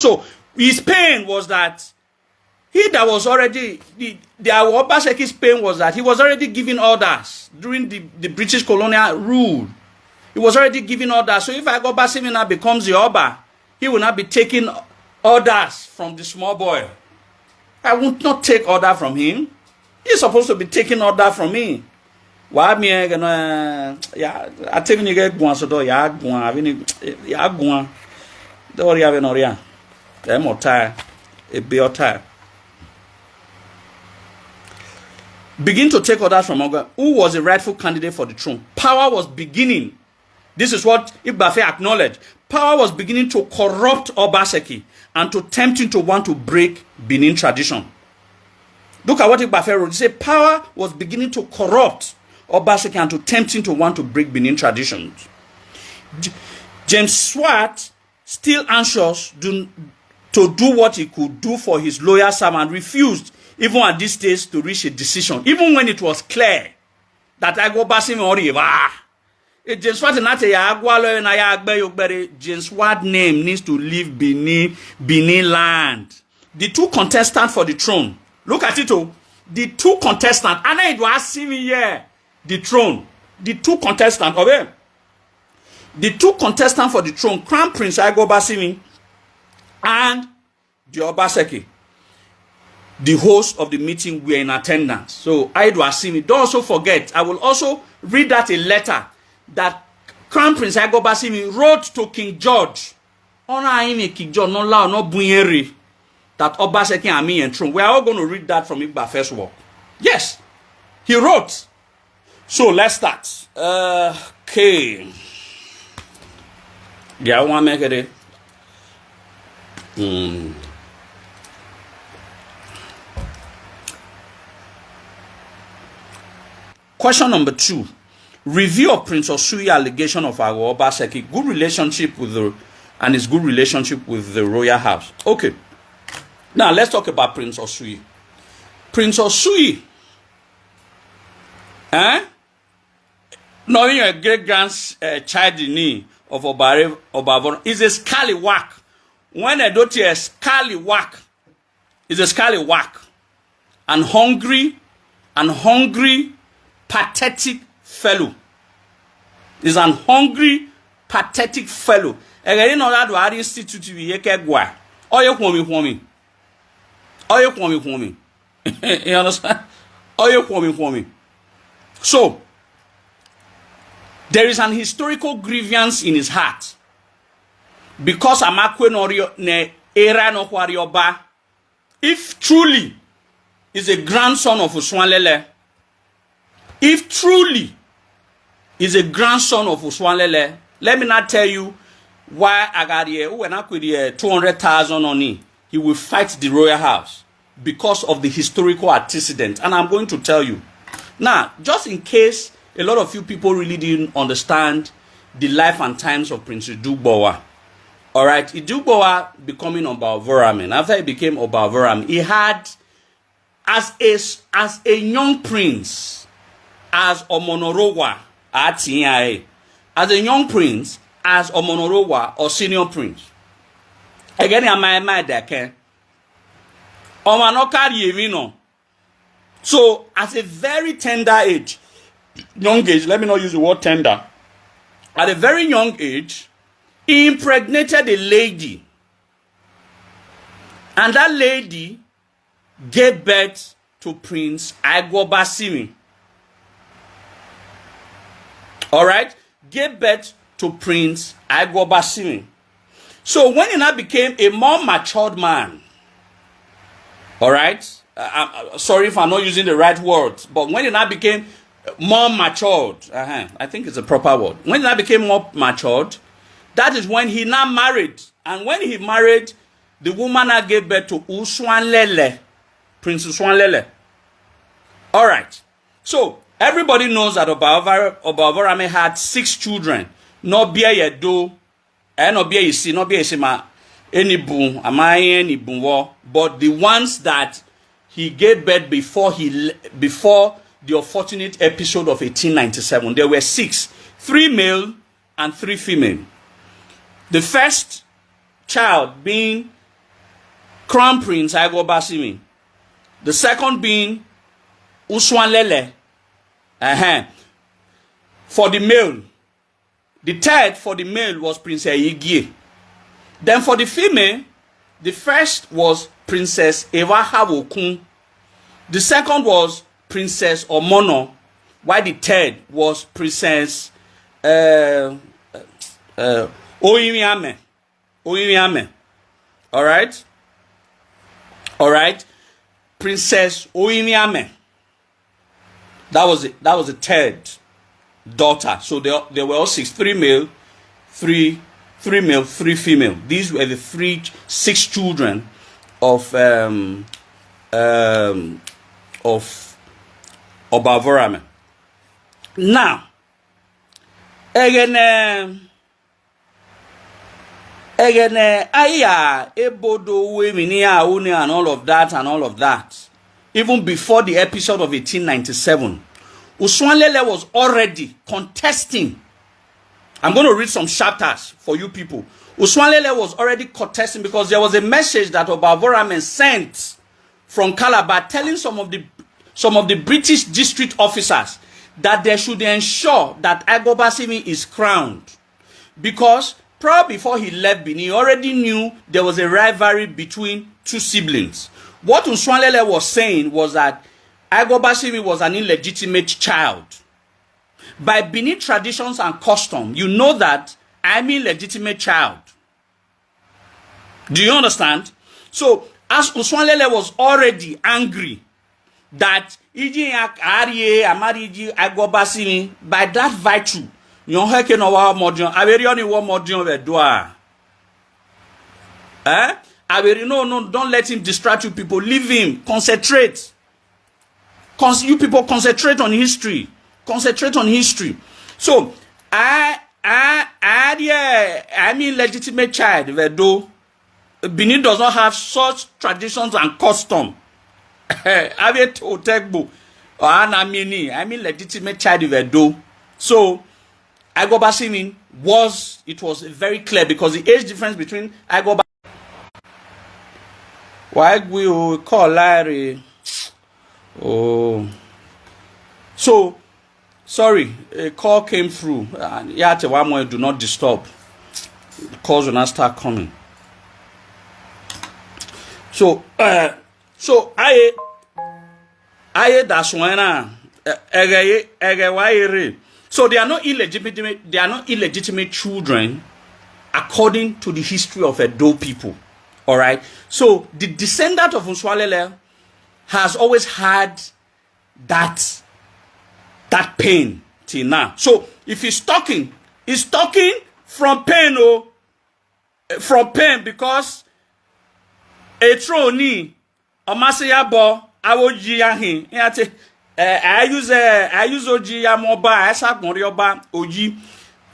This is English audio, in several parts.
So his pain was that he that was already the Agho Obaseki's pain was that he was already giving orders during the British colonial rule. He was already giving orders. So if Agho Obaseki now becomes the Oba, he will not be taking orders from the small boy. I would not take order from him. He's supposed to be taking order from me. Why me gonna I take you get one so do ya gwan ya gwan. Do ri ave no ri a. E mo tie e be o tie. Begin to take orders from Oga, who was a rightful candidate for the throne. Power was beginning. This is what Igbafe acknowledged. Power was beginning to corrupt Obaseki and to tempt him to want to break Benin tradition. Look at what Igbafe wrote. He said power was beginning to corrupt Obaseki and to tempt him to want to break Benin traditions. James Swart, still anxious to do what he could do for his loyal servant, refused even at this stage to reach a decision, even when it was clear that Agho Obaseki already James Swart James Swart name needs to leave Benin land. The two contestants for the throne. Look at it, oh. The two contestants. And it was see me here. The throne. The two contestants of it. The two contestants for the throne, Crown Prince Agho Obaseki and the Obaseki. The host of the meeting were in attendance. So I do see me. Don't also forget, I will also read that a letter that Crown Prince Agho Obaseki wrote to King George. King George no la no bunyeri that Obaseki and me and throne. We are all going to read that from Igba's work. Yes, he wrote. So let's start. Okay. Yeah, I want to make it. Question number 2. Review of Prince Osuyi allegation of Agho Obaseki good relationship with his good relationship with the royal house. Okay. Now let's talk about Prince Osuyi. Prince Osuyi, knowing your great grandchild of Obavon is a scallywag. When I don't hear scallywag, is a scallywag, and hungry, pathetic fellow. Is an hungry, pathetic fellow. Again, no that why institute to be gwa. Oh, you for me. Oh, you for me. You understand? Oh, you for me. So there is an historical grievance in his heart because Amakwe no ne era no warioba. If truly is a grandson of Uswanlele, if truly is a grandson of Uswanlele, let me not tell you why I got here. When I could hear 200,000 on it, he will fight the royal house because of the historical antecedent. And I'm going to tell you. Now, just in case a lot of you people really didn't understand the life and times of Prince Izoduwa. Alright, Izoduwa becoming Oba of Oramen. After he became Oba of Oramen, he had, as a young prince, as Omonorowa, as a young prince, as Omonorowa or senior prince. Again, I'm my deke. So, at a very tender age, young age, let me not use the word tender. At a very young age, he impregnated a lady. And that lady gave birth to Prince Agho Obaseki. Alright? Gave birth to Prince Agho Obaseki. So when he now became a more matured man, alright? Sorry if I'm not using the right words, but when he now became more matured, I think it's a proper word. When he now became more matured, that is when he now married. And when he married, the woman now gave birth to Uswanlele, Prince Uswanlele. Alright. So everybody knows that Oba Orame had 6 children. No bia yedo, no bia yisi, no bia yisima, any boom, any boom. But the ones that he gave birth before the unfortunate episode of 1897, there were 6, 3 male and 3 female. The first child being Crown Prince Agho Obaseki. The second being Uswanlele. For the male. The third for the male was Princess Igie. Then for the female, the first was Princess Eva Hawokun. The second was Princess Omono. While the third was Princess Oimiame. Alright? Alright? Princess Oimiame. That was it. That was the third daughter. So there were all 6, 3 male, 3 male, 3 female. These were the 6 children of Obavorame. Now, again, aya ebodo weminia uni and all of that. Even before the episode of 1897, Uswanlele was already contesting. I'm going to read some chapters for you people. Uswanlele was already contesting because there was a message that Obavorame sent from Calabar telling some of the British district officers that they should ensure that Agho Obaseki is crowned. Because probably before he left Benin, he already knew there was a rivalry between 2 siblings. What Uswanlele was saying was that Agho Obaseki was an illegitimate child. By Benin traditions and custom, you know that I'm an illegitimate child. Do you understand? So, as Uswanlele was already angry that Agho Obaseki, by that virtue, no, don't let him distract you people. Leave him. Concentrate. You people concentrate on history. Concentrate on history. So, I'm a legitimate child. Benin does not have such traditions and custom. I'm a legitimate child. So, Agho Obaseki was very clear because the age difference between Agho Obaseki. Why we call Larry? Oh, so sorry, a call came through. Yeah, one more. Do not disturb. The calls will not start coming. So I that's when so they are not illegitimate. They are not illegitimate children, according to the history of Edo people. All right. So the descendant of Uswanlele has always had that pain till now. So if he's talking from pain, from pain because a troni Omaseyabo awoji yahin. I use oji yamoba esagorioba oji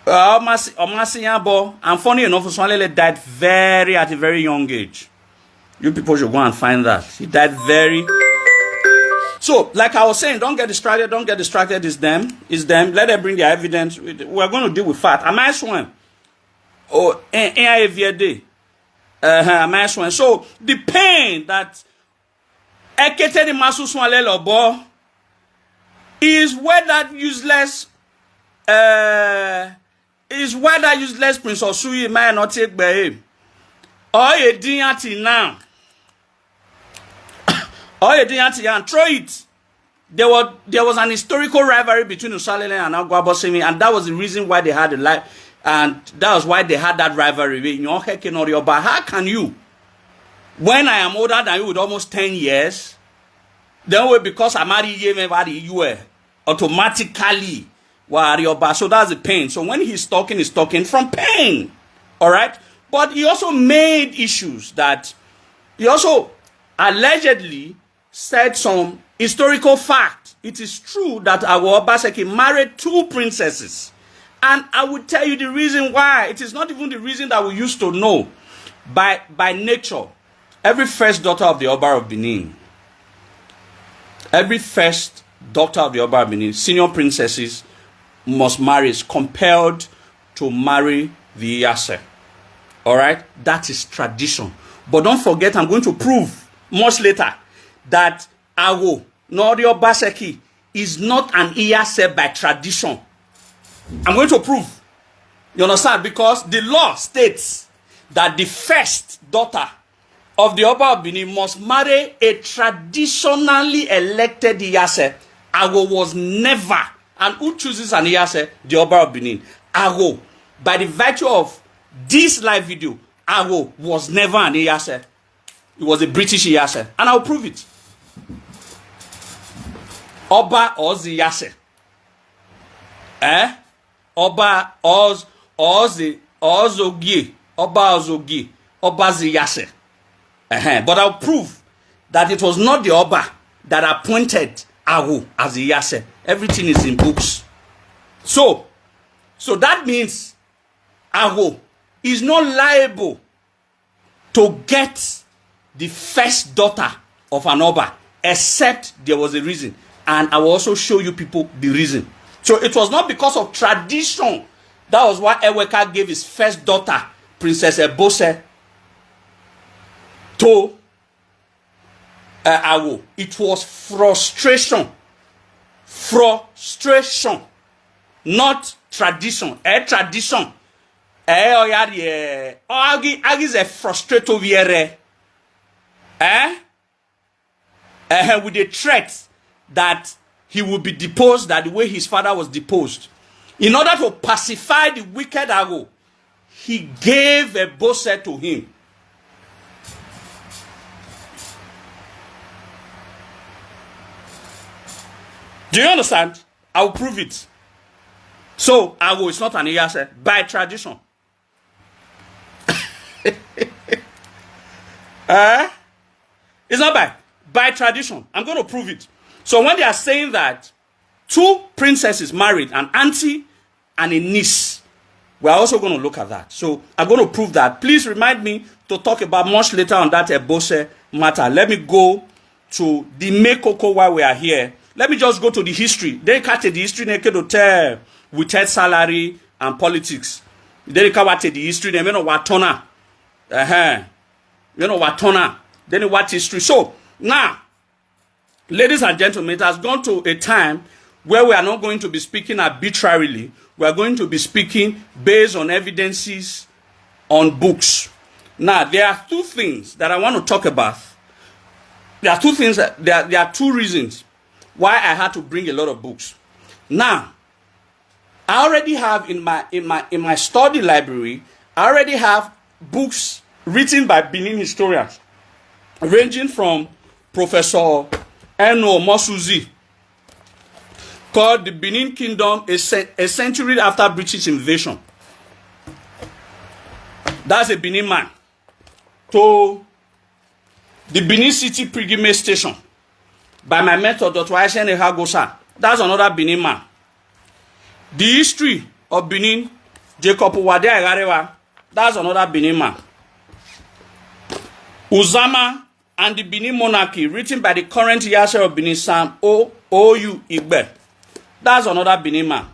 Omaseyabo. And funny enough, Uswanlele died at a very young age. You people should go and find that. He died very. So, like I was saying, don't get distracted. Don't get distracted. It's them. Let them bring their evidence. We're going to deal with fact. Imasuen. Oh, Imasuen. So, the pain that Ekete the Masu Uswanlele Obo is where that useless Prince Osuyi might not take by him. Or you didn't now. Or you didn't and throw it. There was an historical rivalry between Uswanlele and Agho Obaseki, and that was the reason why they had a life, and that was why they had that rivalry. But how can you, when I am older than you with almost 10 years, then because I married you automatically so that's the pain. So when he's talking from pain. Alright? But he also made issues that he also allegedly said some historical fact. It is true that Agho Obaseki married 2 princesses. And I will tell you the reason why. It is not even the reason that we used to know. By nature, every first daughter of the Oba of Benin, senior princesses must marry, is compelled to marry the Iyase. Alright? That is tradition. But don't forget, I'm going to prove much later that Agho Obaseki is not an Iyase by tradition. I'm going to prove. You understand? Because the law states that the first daughter of the Oba of Benin must marry a traditionally elected Iyase. Agho was never. And who chooses an Iyase? The Oba of Benin. Agho, by the virtue of this live video, Agho was never an Iyase. It was a British Iyase. And I'll prove it. Oba Ozi Iyase. Oba Ozi Ozogie. Oba Ozogie. Oba Iyase. But I'll prove that it was not the Oba that appointed Agho as Iyase. Everything is in books. So that means Agho is not liable to get the first daughter of an Oba, except there was a reason. And I will also show you people the reason. So it was not because of tradition. That was why Eweka gave his first daughter, Princess Ebose, to Agho. It was frustration. Frustration. Not tradition. Tradition. Agi is a frustrato viere. With the threat that he would be deposed, that the way his father was deposed. In order to pacify the wicked Agho, he gave a Bose to him. Do you understand? I will prove it. So, Agho is not an Iyase by tradition. It's not by tradition. I'm going to prove it. So when they are saying that two princesses married, an auntie and a niece, we're also going to look at that. So I'm going to prove that. Please remind me to talk about much later on that Ebose matter. Let me go to the Mekoko while we are here. Let me just go to the history. They cut the history naked hotel with head salary and politics. They cut the history. They know what tona. You know what tona. Then what history. So now, ladies and gentlemen, it has gone to a time where we are not going to be speaking arbitrarily. We are going to be speaking based on evidences on books. Now, there are two things that I want to talk about. There are two things. There are two reasons why I had to bring a lot of books. Now, I already have in my study library, I already have books written by Benin historians, ranging from Professor Eno Mosuzi, called The Benin Kingdom, a century after British invasion. That's a Benin man. To the Benin City Pilgrimage Station by my mentor, Dr. Aishen Ehagosa. That's another Benin man. The History of Benin, Jacob Wade Agarewa. That's another Benin man. Uzama and the Benin Monarchy, written by the current Iyase of Benin, Sam O.U. Igbe. That's another Benin man.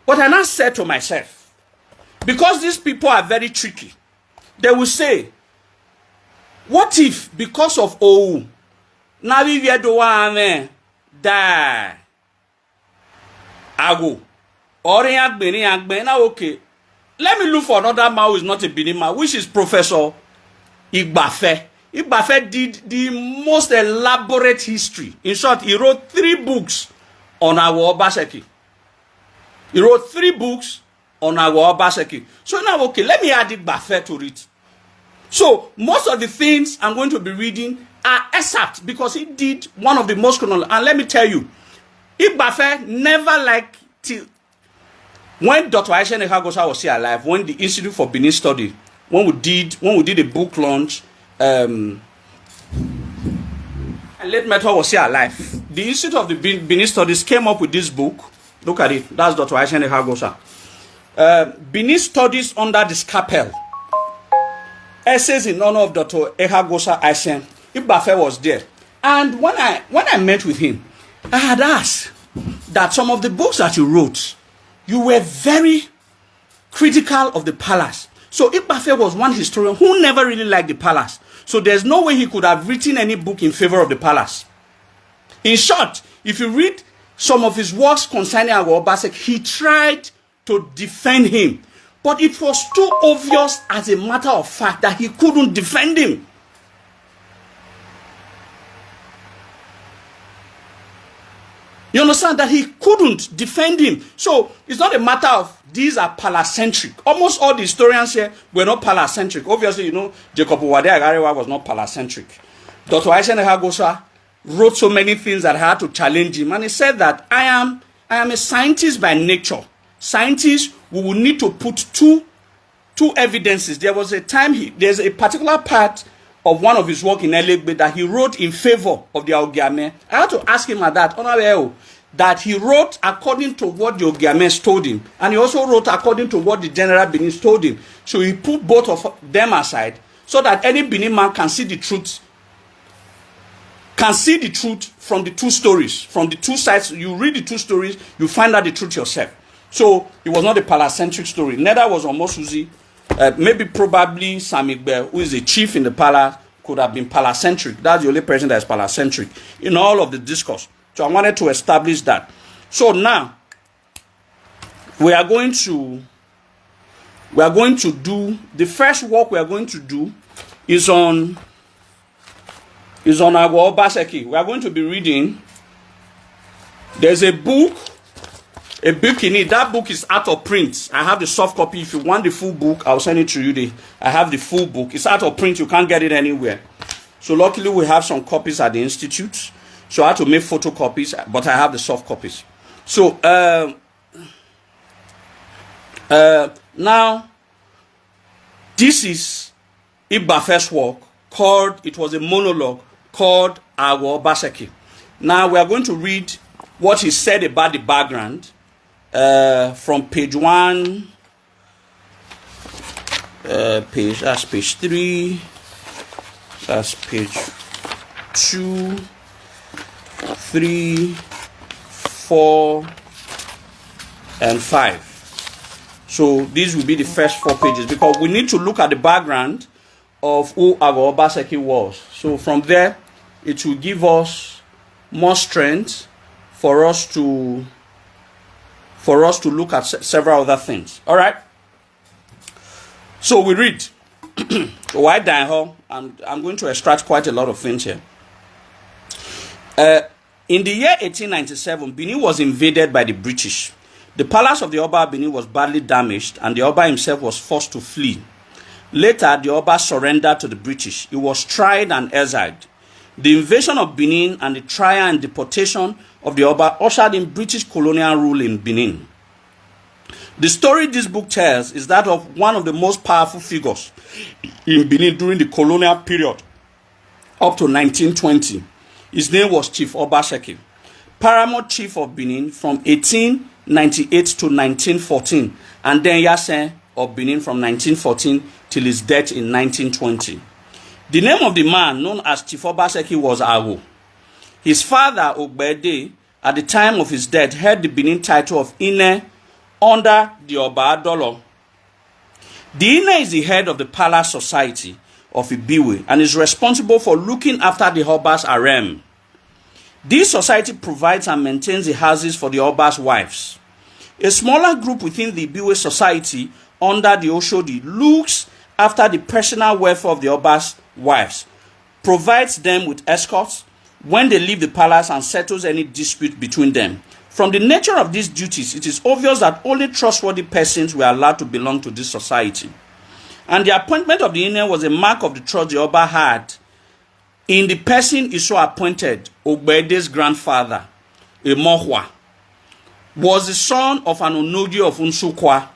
But I now said to myself, because these people are very tricky, they will say, what if, because of O.U., Navi Viedowa die? Agho. Oriyak Benin, now okay. Let me look for another man who is not a Benin man, which is Professor Igbafe. Igbafe did the most elaborate history. In short, he wrote 3 books on Agho Obaseki. He wrote 3 books on Agho Obaseki. So now, okay, let me add Igbafe to it. So most of the things I'm going to be reading are excerpts because he did one of the most chronological. And let me tell you, Igbafe never liked till when Dr. Aishen Ehagosa was still alive, when the Institute for Benin Study, when we did a book launch, and late Method was still alive, the Institute of the Benin Studies came up with this book. Look at it. That's Dr. Aishen Ehagosa. Benin Studies under the Scalpel. Essays in honor of Dr. Ehagosa Aishen. Igbafe was there. And when I met with him, I had asked that some of the books that you wrote, you were very critical of the palace. So Igbafe was one historian who never really liked the palace. So there's no way he could have written any book in favor of the palace. In short, if you read some of his works concerning Agho Obaseki, he tried to defend him. But it was too obvious as a matter of fact that he couldn't defend him. You understand that he couldn't defend him. So it's not a matter of these are palacentric. Almost all the historians here were not palacentric. Obviously, you know, Jacob Owade Agarewa was not palacentric. Dr. Aisha Nehagosa wrote so many things that had to challenge him. And he said that I am a scientist by nature. Scientists, we will need to put two evidences. There was a time, there's a particular part of one of his work in Elegbe that he wrote in favor of the Ogiame. I had to ask him at that he wrote according to what the Ogiames told him. And he also wrote according to what the General Benin told him. So he put both of them aside so that any Benin man can see the truth. Can see the truth from the two stories. From the two sides, you read the two stories, you find out the truth yourself. So it was not a palacentric story. Neither was Omosuzi. Maybe probably Samigbe, who is a chief in the palace, could have been palacentric. That's the only person that is palacentric in all of the discourse. So I wanted to establish that. So now we are going to do the first work we are going to do is on Agho Obaseki. We are going to be reading. There's a book in it. That book is out of print. I have the soft copy. If you want the full book, I'll send it to you. I have the full book. It's out of print. You can't get it anywhere. So luckily, we have some copies at the institute. So I had to make photocopies, but I have the soft copies. So now, this is Igba's first work it was a monologue called Agho Obaseki. Now we are going to read what he said about the background. From page 1, that's page 3, that's page 2, 3, 4, and 5. So these will be the first 4 pages because we need to look at the background of who Agho Obaseki was. So from there, it will give us more strength for us to look at several other things. All right. So we read. Why down? I'm going to extract quite a lot of things here. In the year 1897, Benin was invaded by the British. The palace of the Oba of Benin was badly damaged, and the Oba himself was forced to flee. Later, the Oba surrendered to the British. He was tried and exiled. The invasion of Benin and the trial and deportation of the Oba ushered in British colonial rule in Benin. The story this book tells is that of one of the most powerful figures in Benin during the colonial period up to 1920. His name was Chief Obaseki, paramount chief of Benin from 1898 to 1914, and then Yasen of Benin from 1914 till his death in 1920. The name of the man known as Chief Obaseki was Agho. His father, Ogbede, at the time of his death, held the Benin title of Ine under the Oba Adolo. The Ine is the head of the Palace Society of Ibiwe and is responsible for looking after the Oba's harem. This society provides and maintains the houses for the Oba's wives. A smaller group within the Ibiwe society under the Oshodi looks after the personal welfare of the Oba's wives, provides them with escorts when they leave the palace and settles any dispute between them. From the nature of these duties, it is obvious that only trustworthy persons were allowed to belong to this society. And the appointment of the Ine was a mark of the trust the Oba had in the person he so appointed. Ogbede's grandfather, Emohwa, was the son of an Onogi of Unsukwa.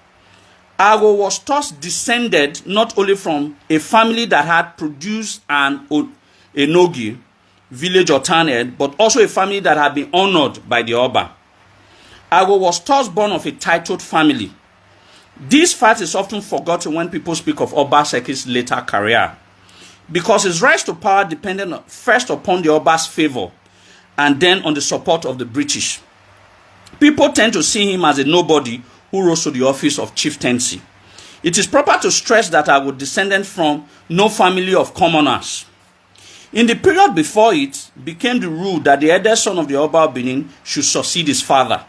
Agho was thus descended not only from a family that had produced an Enogi, village or town head, but also a family that had been honored by the Oba. Agho was thus born of a titled family. This fact is often forgotten when people speak of Obaseki's later career, because his rise to power depended first upon the Oba's favor and then on the support of the British. People tend to see him as a nobody who rose to the office of chieftaincy. It is proper to stress that Agho descended from no family of commoners. In the period before it, became the rule that the eldest son of the Oba of Benin should succeed his father.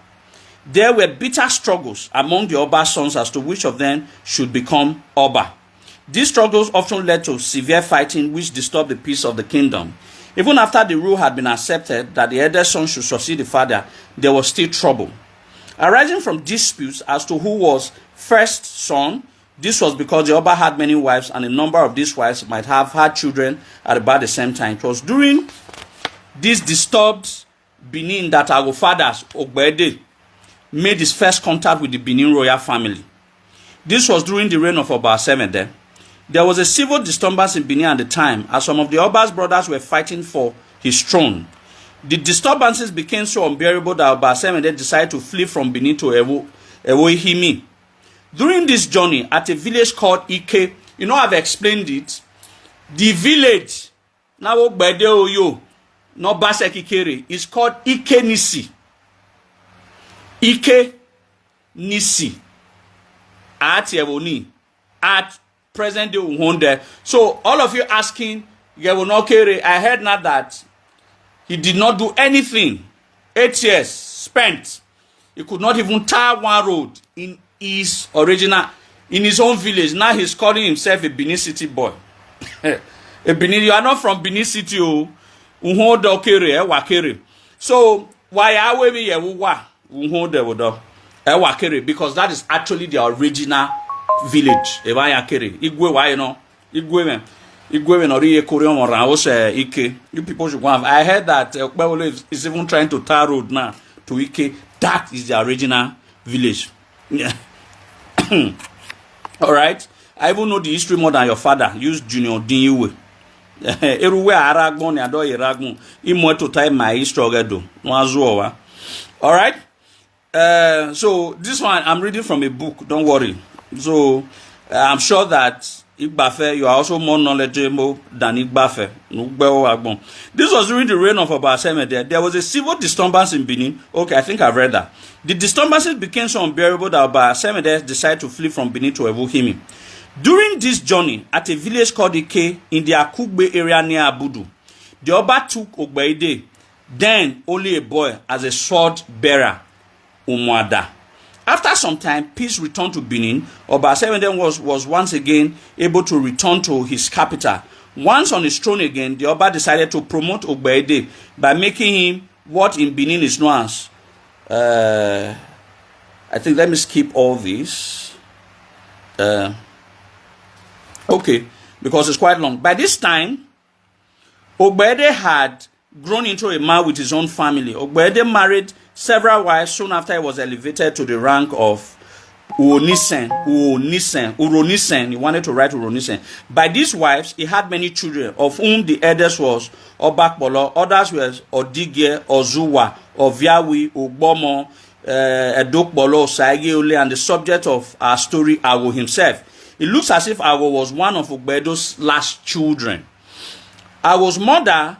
There were bitter struggles among the Oba's sons as to which of them should become Oba. These struggles often led to severe fighting which disturbed the peace of the kingdom. Even after the rule had been accepted that the eldest son should succeed the father, there was still trouble. Arising from disputes as to who was first son, this was because the Oba had many wives and a number of these wives might have had children at about the same time. It was during this disturbed Benin that Agho fathers, Ogbede, made his first contact with the Benin Royal family. This was during the reign of Obaseki. There was a civil disturbance in Benin at the time as some of the Oba's brothers were fighting for his throne. The disturbances became so unbearable that Obaseki decided to flee from Benin to Ewohimi. During this journey at a village called Ike, you know I've explained it. The village, now Ogbede Oyo, no Obaseki Kere, is called Ike Nisi. Ike Nisi. At Yevoni. At present day Uhonde. So all of you asking, Yevoni Kere, I heard not that he did not do anything. 8 years spent. He could not even tar one road in his own village. Now he's calling himself a Benin City boy. A Benin, you are not from Benin City, oh. Uhonde Kere, Wakere. So why are we here? Because that is actually the original village. Igwe, why you know? Igwe you people should go. I heard that Okpebolo is even trying to tar road now to Ike. That is the original village. Yeah. All right. I even know the history more than your father. Use Junior Dinyiwe. Everywhere Aragbon and Ado Iragbon. Imo to time my history do. All right. So this one I'm reading from a book. Don't worry. So I'm sure that Igbafe, you are also more knowledgeable than Igbafe. This was during the reign of Obaseki. There was a civil disturbance in Benin. Okay, I think I've read that. The disturbances became so unbearable that Obaseki decided to flee from Benin to Ewohimi. During this journey, at a village called Ike in the Akugbe area near Abudu, the Oba took Ogbede, then only a boy, as a sword bearer, Umuada. After some time, peace returned to Benin. Obaseki was once again able to return to his capital. Once on his throne again, the Oba decided to promote Ogbede by making him what in Benin is known as, I think, let me skip all this. Okay, because it's quite long. By this time, Ogbede had grown into a man with his own family. Ogbede married several wives soon after he was elevated to the rank of Uronisen. He wanted to write Uronisen. By these wives, he had many children, of whom the eldest was Obakpolo, others were Odige, Ozuwa, Oviawi, Ogbomo, Edokpolo, Saigeole, and the subject of our story, Agho himself. It looks as if Agho was one of Ogbedo's last children. Agho's mother,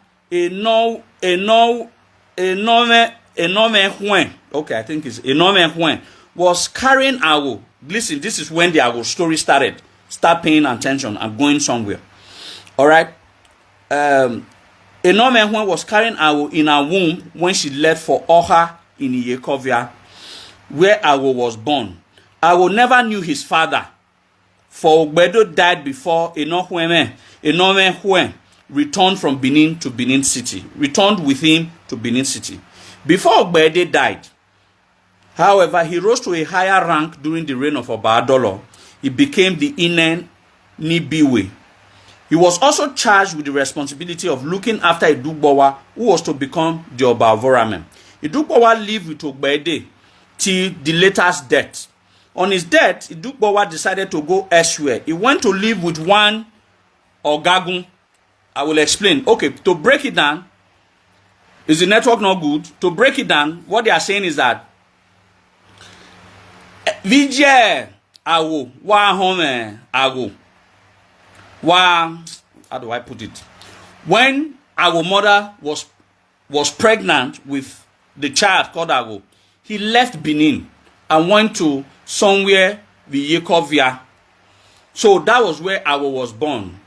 okay, I think it's Enome Huen, was carrying Agho. Listen, this is when the Agho story started. Start paying attention. I'm going somewhere. All right. Enome Huen was carrying Agho in her womb when she left for Oha in Iyekovia, where Agho was born. Agho never knew his father, for Ogbedo died before Enome Huen returned from Benin to Benin City. Returned with him to Benin City. Before Ogbede died, however, he rose to a higher rank during the reign of Oba Adolo. He became the Inen Nibiwe. He was also charged with the responsibility of looking after Idugbowa, who was to become the Oba of Oramen. Idugbowa lived with Ogbede till the latter's death. On his death, Idugbowa decided to go elsewhere. He went to live with one Ogagun. I will explain. Okay, to break it down, is the network not good? To break it down, what they are saying is that Vijay Agho wa home Agho wa, how do I put it? When Agho mother was pregnant with the child called Agho, he left Benin and went to somewhere Viyekovia. So that was where Agho was born.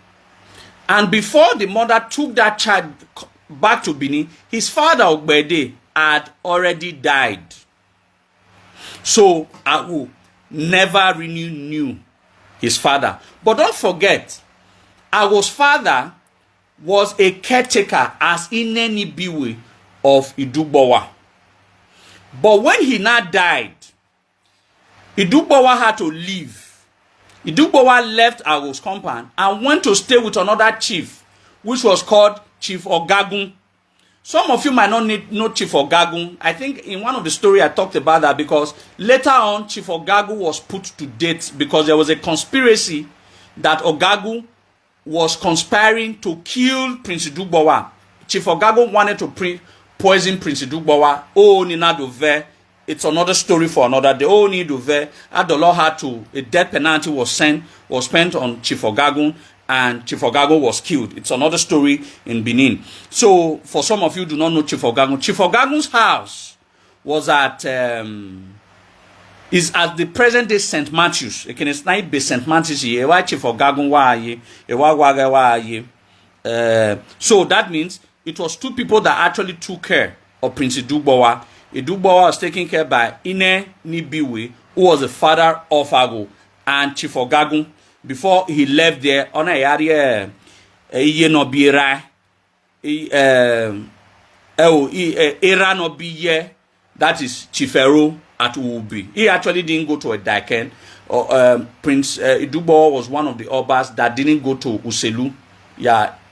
And before the mother took that child back to Benin, his father Ogbede had already died. So Agho never really knew his father. But don't forget, Agho's father was a caretaker as Ineni Biwe of Idubowa. But when he now died, Idubowa had to leave. Idubowa left Agho's compound and went to stay with another chief, which was called Chief Ogagun. Some of you might not know Chief Ogagun. I think in one of the stories I talked about that, because later on Chief Ogagun was put to death because there was a conspiracy that Ogagun was conspiring to kill Prince Idubowa. Chief Ogagun wanted to poison Prince Idubowa. Oh, Nina Dove. It's another story for another day. Oh, Nina Dove. Adolo had to, a death penalty was spent on Chief Ogagun, and Chief Ogagun was killed. It's another story in Benin. So, for some of you who do not know Chief Ogagun, Chief Ogagun's house was is at the present day St. Matthew's. It can not be St. Matthew's here. Why Chief Ogagun so that means it was two people that actually took care of Prince Idubowa. Idubowa was taken care by Ine Nibiwe, who was the father of Agho, and Chief Ogagun. Before he left there, on a area, no bira, era no biye, that is Chifero at Ubi. He actually didn't go to a Daken. Prince Idubowa was one of the Obas that didn't go to Uselu,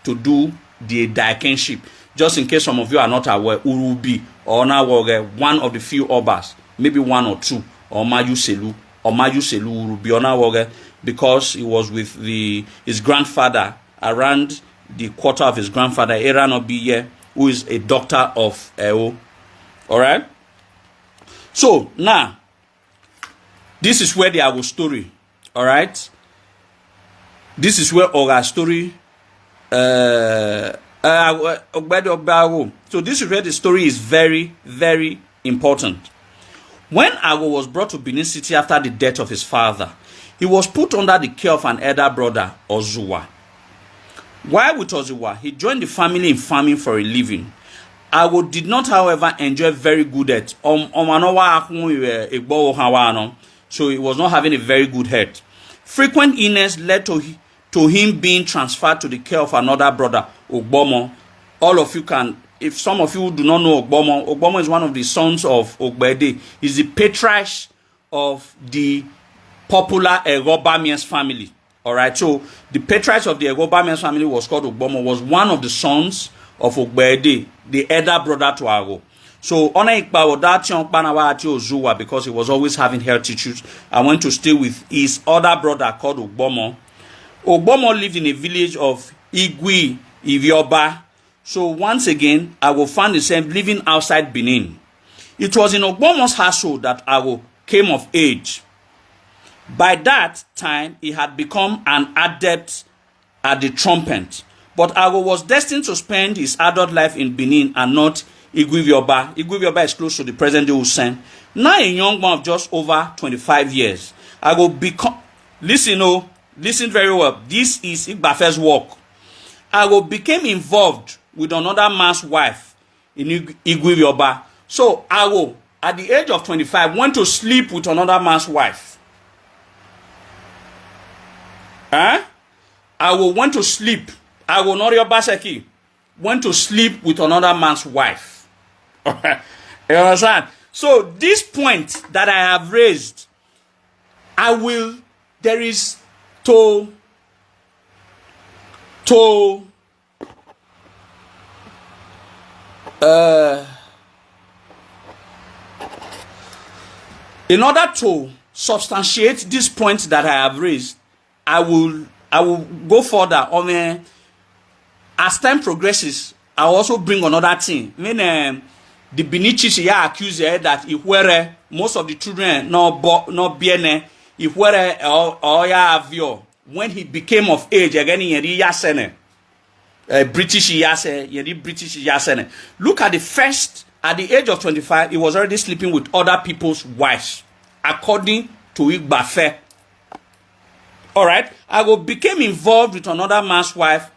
to do the Dakenship. Just in case some of you are not aware, Urubi or Nawoge, one of the few Obas, maybe one or two, or Mayuselu Urubi or Nawoge, because he was with his grandfather, around the quarter of his grandfather, Eranobiye, who is a doctor of Eo. Alright? So, now, this is where the Agho story, alright? This is where our story, so this is where the story is very, very important. When Agho was brought to Benin City after the death of his father, he was put under the care of an elder brother, Ozuwa. While with Ozuwa, he joined the family in farming for a living. Agho did not, however, enjoy very good health. So he was not having a very good health. Frequent illness led to him being transferred to the care of another brother, Ogbomo. All of you can, if some of you do not know Ogbomo, Ogbomo is one of the sons of Ogbede. He's the patriarch of the popular Agho Obaseki family. Alright, so the patriarch of the Agho Obaseki family was called Ogbomo, was one of the sons of Ogbede, the elder brother to Agho. So Ozuwa, because he was always having health issues, I went to stay with his other brother called Ogbomo. Ogbomo lived in a village of Igwi Ivioba. So once again, Agho found himself living outside Benin. It was in Ogbomo's household that Agho came of age. By that time, he had become an adept at the trumpet. But Agho was destined to spend his adult life in Benin and not Igwivioba. Igwivioba is close to the present-day Usain. Now a young man of just over 25 years. Agho listen very well. This is Igbafe's work. Agho became involved with another man's wife in Igwivioba. So Agho, at the age of 25, went to sleep with another man's wife. Agho went to sleep. Agho Obaseki went to sleep with another man's wife. You understand? So this point that I have raised, there is in order to substantiate this point that I have raised, I will go further on. As time progresses, I will also bring another thing. When the Benichi accused that if were most of the children not biene, if were avio, when he became of age again in Yasene, British Yasene. Look at at the age of 25, he was already sleeping with other people's wives, according to Igbafe. All right. Agho became involved with another man's wife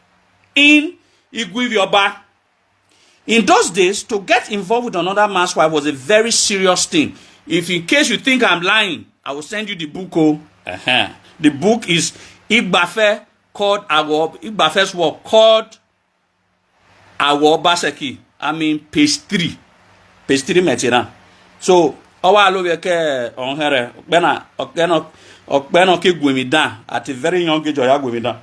in Igwivioba. In those days, to get involved with another man's wife was a very serious thing. If in case you think I'm lying, I will send you the book. The book is Igbafe called Agho. Igbafe's work called Agho Obaseki. I mean page 3. Page 3 metira. So our alobeke on her okbena ke gwemida at a very young age oya gwemida.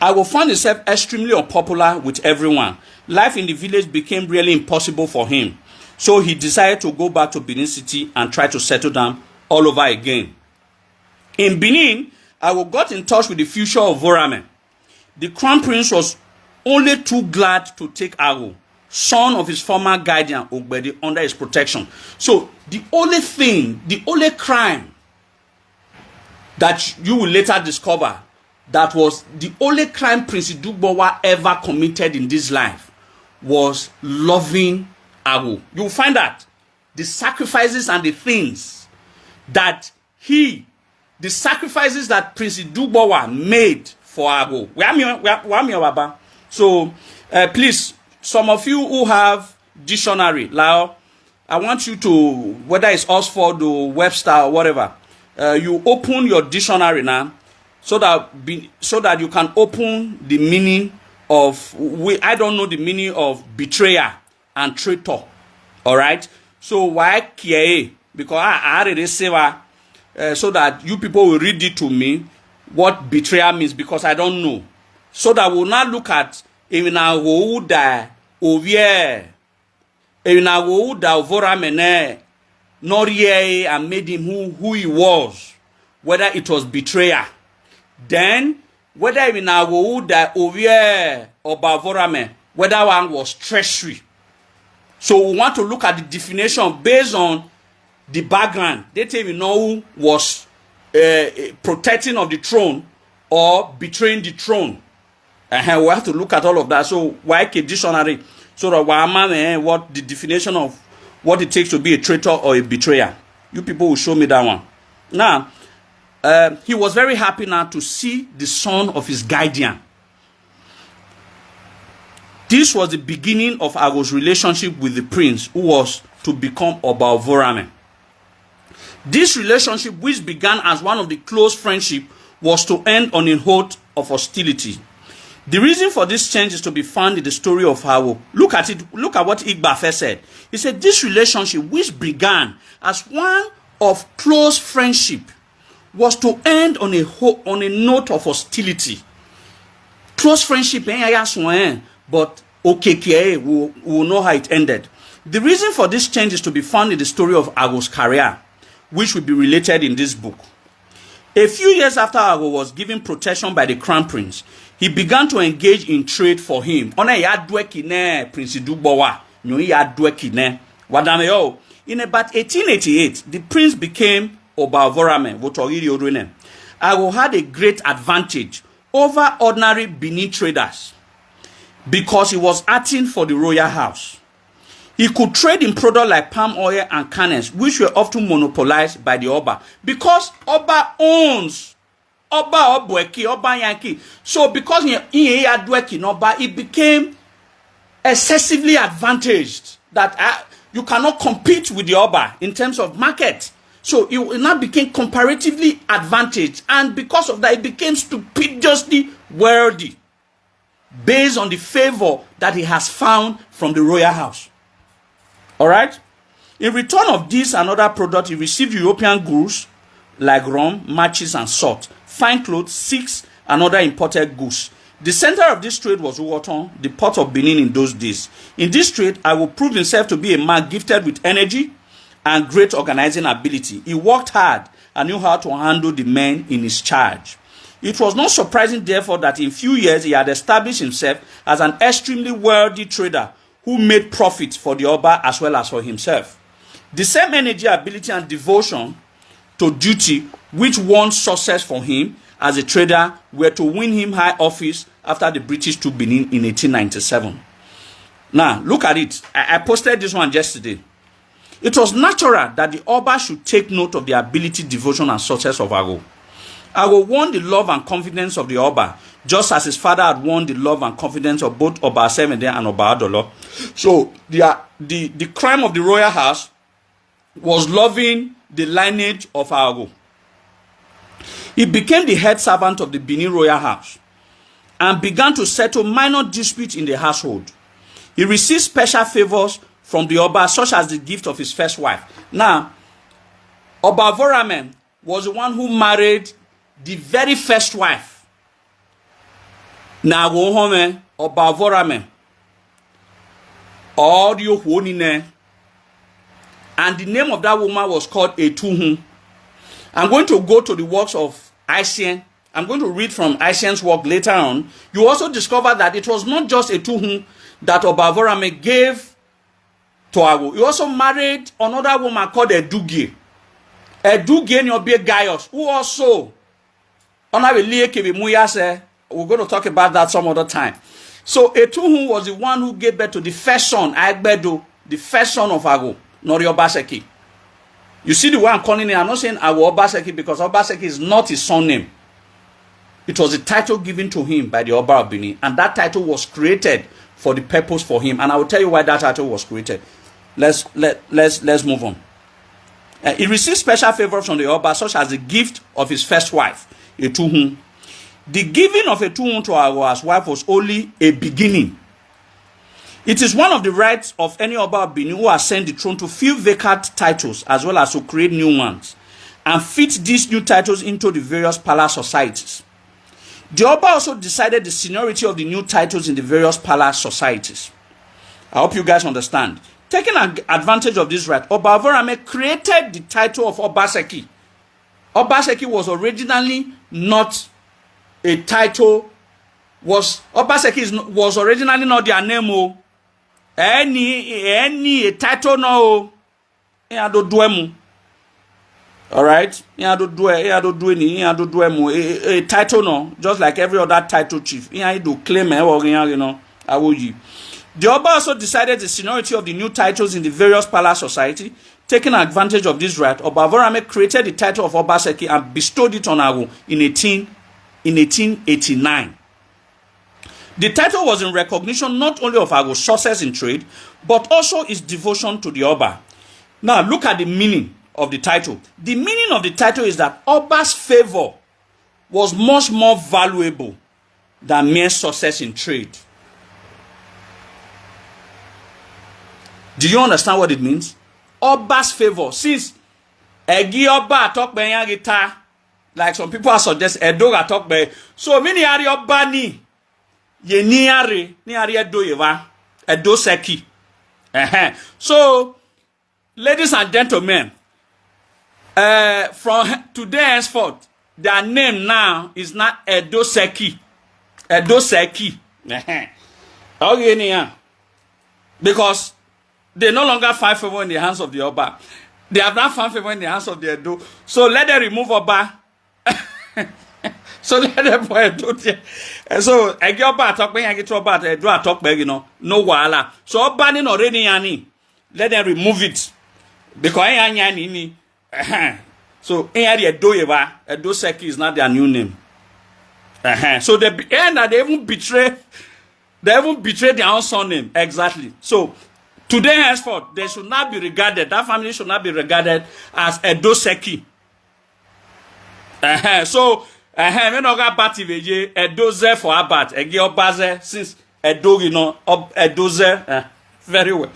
Agho found himself extremely unpopular with everyone. Life in the village became really impossible for him. So he decided to go back to Benin City and try to settle down all over again. In Benin, Agho got in touch with the future of Vorame. The crown prince was only too glad to take Agho, son of his former guardian Ogbedi, under his protection. So the only crime that you will later discover that was the only crime Prince Izoduwa ever committed in this life was loving Agho. You will find that the sacrifices and the things that the sacrifices that Prince Izoduwa made for Agho. So please, some of you who have dictionary, now I want you to, whether it's Oxford or Webster or whatever, you open your dictionary now, so that you can open the meaning of, I don't know the meaning of betrayer and traitor. All right. So why care? Because I already say so that you people will read it to me what betrayer means, because I don't know. So that we'll not look at Agho Uda Ovie, Agho Uda Voramene, Norie, and made him who he was, whether it was betrayer. Then, whether Agho Uda Ovie or Bavorame, whether one was treachery. So we want to look at the definition based on the background. They tell me who was protecting of the throne or betraying the throne. We have to look at all of that. So why a dictionary? So that what the definition of what it takes to be a traitor or a betrayer. You people will show me that one. Now, he was very happy now to see the son of his guardian. This was the beginning of Agho's relationship with the prince, who was to become Oba of Vorame. This relationship, which began as one of the close friendship, was to end on a note of hostility. The reason for this change is to be found in the story of Agho. Look at it. Look at what Igbafe said. He said this relationship, which began as one of close friendship, was to end on a note of hostility. Close friendship, but okay, we'll know how it ended. The reason for this change is to be found in the story of Agho's career, which will be related in this book. A few years after Agho was given protection by the crown prince, he began to engage in trade for him. In about 1888, the prince became Oba Vorame. Agho had a great advantage over ordinary Benin traders because he was acting for the royal house. He could trade in products like palm oil and cannons, which were often monopolized by the Oba, because Oba owns Oba Obweki, Oba Yankee. So because he had Dweki Oba, it became excessively advantaged that you cannot compete with the Oba in terms of market. So it now became comparatively advantaged, and because of that, it became stupidly wealthy, based on the favor that he has found from the royal house. All right. In return of this and other products, he received European goods like rum, matches, and salt, fine clothes, silks, and other imported goods. The center of this trade was Uwoton, the port of Benin in those days. In this trade, Agho proved himself to be a man gifted with energy and great organizing ability. He worked hard and knew how to handle the men in his charge. It was not surprising, therefore, that in few years he had established himself as an extremely wealthy trader who made profits for the Oba as well as for himself. The same energy, ability, and devotion to duty which won success for him as a trader were to win him high office after the British took Benin in 1897. Now, look at it. I posted this one yesterday. It was natural that the Oba should take note of the ability, devotion, and success of Agho. Agho won the love and confidence of the Oba, just as his father had won the love and confidence of both Oba Asemede and Oba Adolo. So the crime of the royal house was loving the lineage of Agho. He became the head servant of the Benin Royal house and began to settle minor disputes in the household. He received special favors from the Oba, such as the gift of his first wife. Now, Oba Voramen was the one who married the very first wife. Now, go home, Oba Voramen. All you wonine. And the name of that woman was called Etuhun. I'm going to go to the works of Isien. I'm going to read from Isien's work later on. You also discover that it was not just Etuhun that Oba Voramen gave to Agho. He also married another woman called Edugie. Edugie Nyobe Gaius, who also, we're going to talk about that some other time. So Etuhun was the one who gave birth to the first son, Agbedo, the first son of Agho, Nori Obaseki. You see the way I'm calling it, I'm not saying Agho Obaseki because Obaseki is not his son name. It was a title given to him by the Oba of Benin, and that title was created for the purpose for him. And I will tell you why that title was created. Let's move on. He received special favors from the Oba, such as the gift of his first wife, Etuhun. The giving of Etuhun to Agho as wife was only a beginning. It is one of the rights of any Oba of Benin who ascend the throne to fill vacant titles as well as to create new ones and fit these new titles into the various palace societies. The Oba also decided the seniority of the new titles in the various palace societies. I hope you guys understand. Taking advantage of this right, Oba Voramen created the title of Obaseki. Obaseki was originally not a title. Obaseki was originally not their name. Any title no. All right, a title no, just like every other title chief. Do claim The Oba also decided the seniority of the new titles in the various palace society. Taking advantage of this right, Oba Voramen created the title of Obaseki and bestowed it on Agho in 1889. The title was in recognition not only of Agho's success in trade, but also his devotion to the Oba. Now look at the meaning of the title. The meaning of the title is that Oba's favor was much more valuable than mere success in trade. Do you understand what it means? Oba's favor. Since Egi Oba talk guitar, like some people are suggesting, Edoga talk by. So many are Oba ni. Ye niare Edo Eva, Edo Seki. So, ladies and gentlemen, from today henceforth, their name now is not Edo Seki. Edo Seki. Okay, because they no longer find favor in the hands of the Oba. They have not found favor in the hands of the Edo. So let them remove Oba. So let them put Edo there. So I get Oba talk when I get Oba Edo talk no wala. So Oba ni already yani. Let them remove it. Because yani. So Edo Seki is not their new name. So they even betray their own son name. Exactly. So today henceforth, they should not be regarded, that family should not be regarded as Edo Seki. So, we no got party Edo Ze for Abat, Egi Obaze, since Edo, Edo Ze, very well.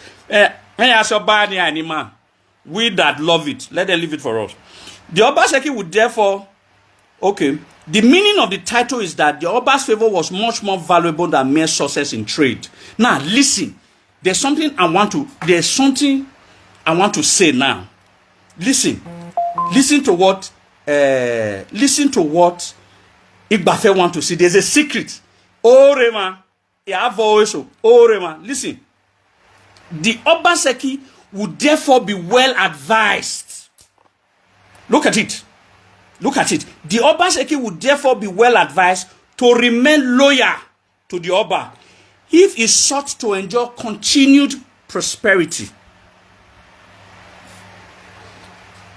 We that love it, let them leave it for us. The Obaseki would therefore, the meaning of the title is that the Oba's favor was much more valuable than mere success in trade. Now, listen. There's something I want to say now. Listen to what Igbafe want to see. There's a secret. Orema. Listen. The Obaseki would therefore be well advised. Look at it. The Obaseki would therefore be well advised to remain loyal to the Oba if he sought to enjoy continued prosperity.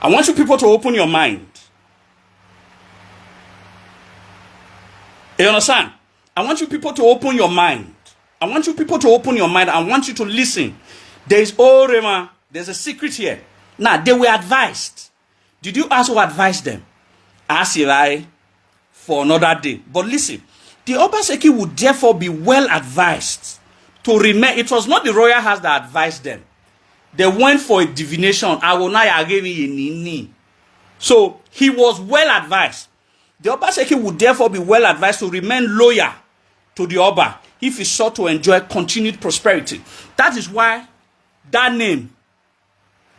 I want you people to open your mind. You understand? I want you people to open your mind. I want you people to open your mind. I want you to listen. There's a secret here. Now, they were advised. Did you ask who advised them? Ask Eli for another day. But listen, the Obaseki would therefore be well advised to remain. It was not the royal house that advised them. They went for a divination. So he was well advised. The Obaseki would therefore be well advised to remain loyal to the Oba if he sought to enjoy continued prosperity. That is why that name,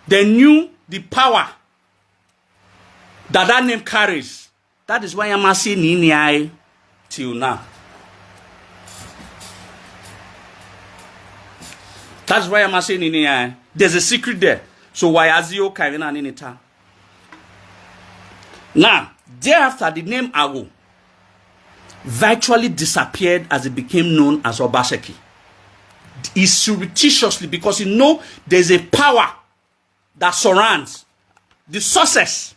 they knew the power that name carries. That is why Yamasi Niniai till now. That's why Yamasi Niniai. There's a secret there. So why Azio Karina Ninita? Now, thereafter, the name Agho virtually disappeared as it became known as Obaseki. It's surreptitiously, because you know there's a power that surrounds the success.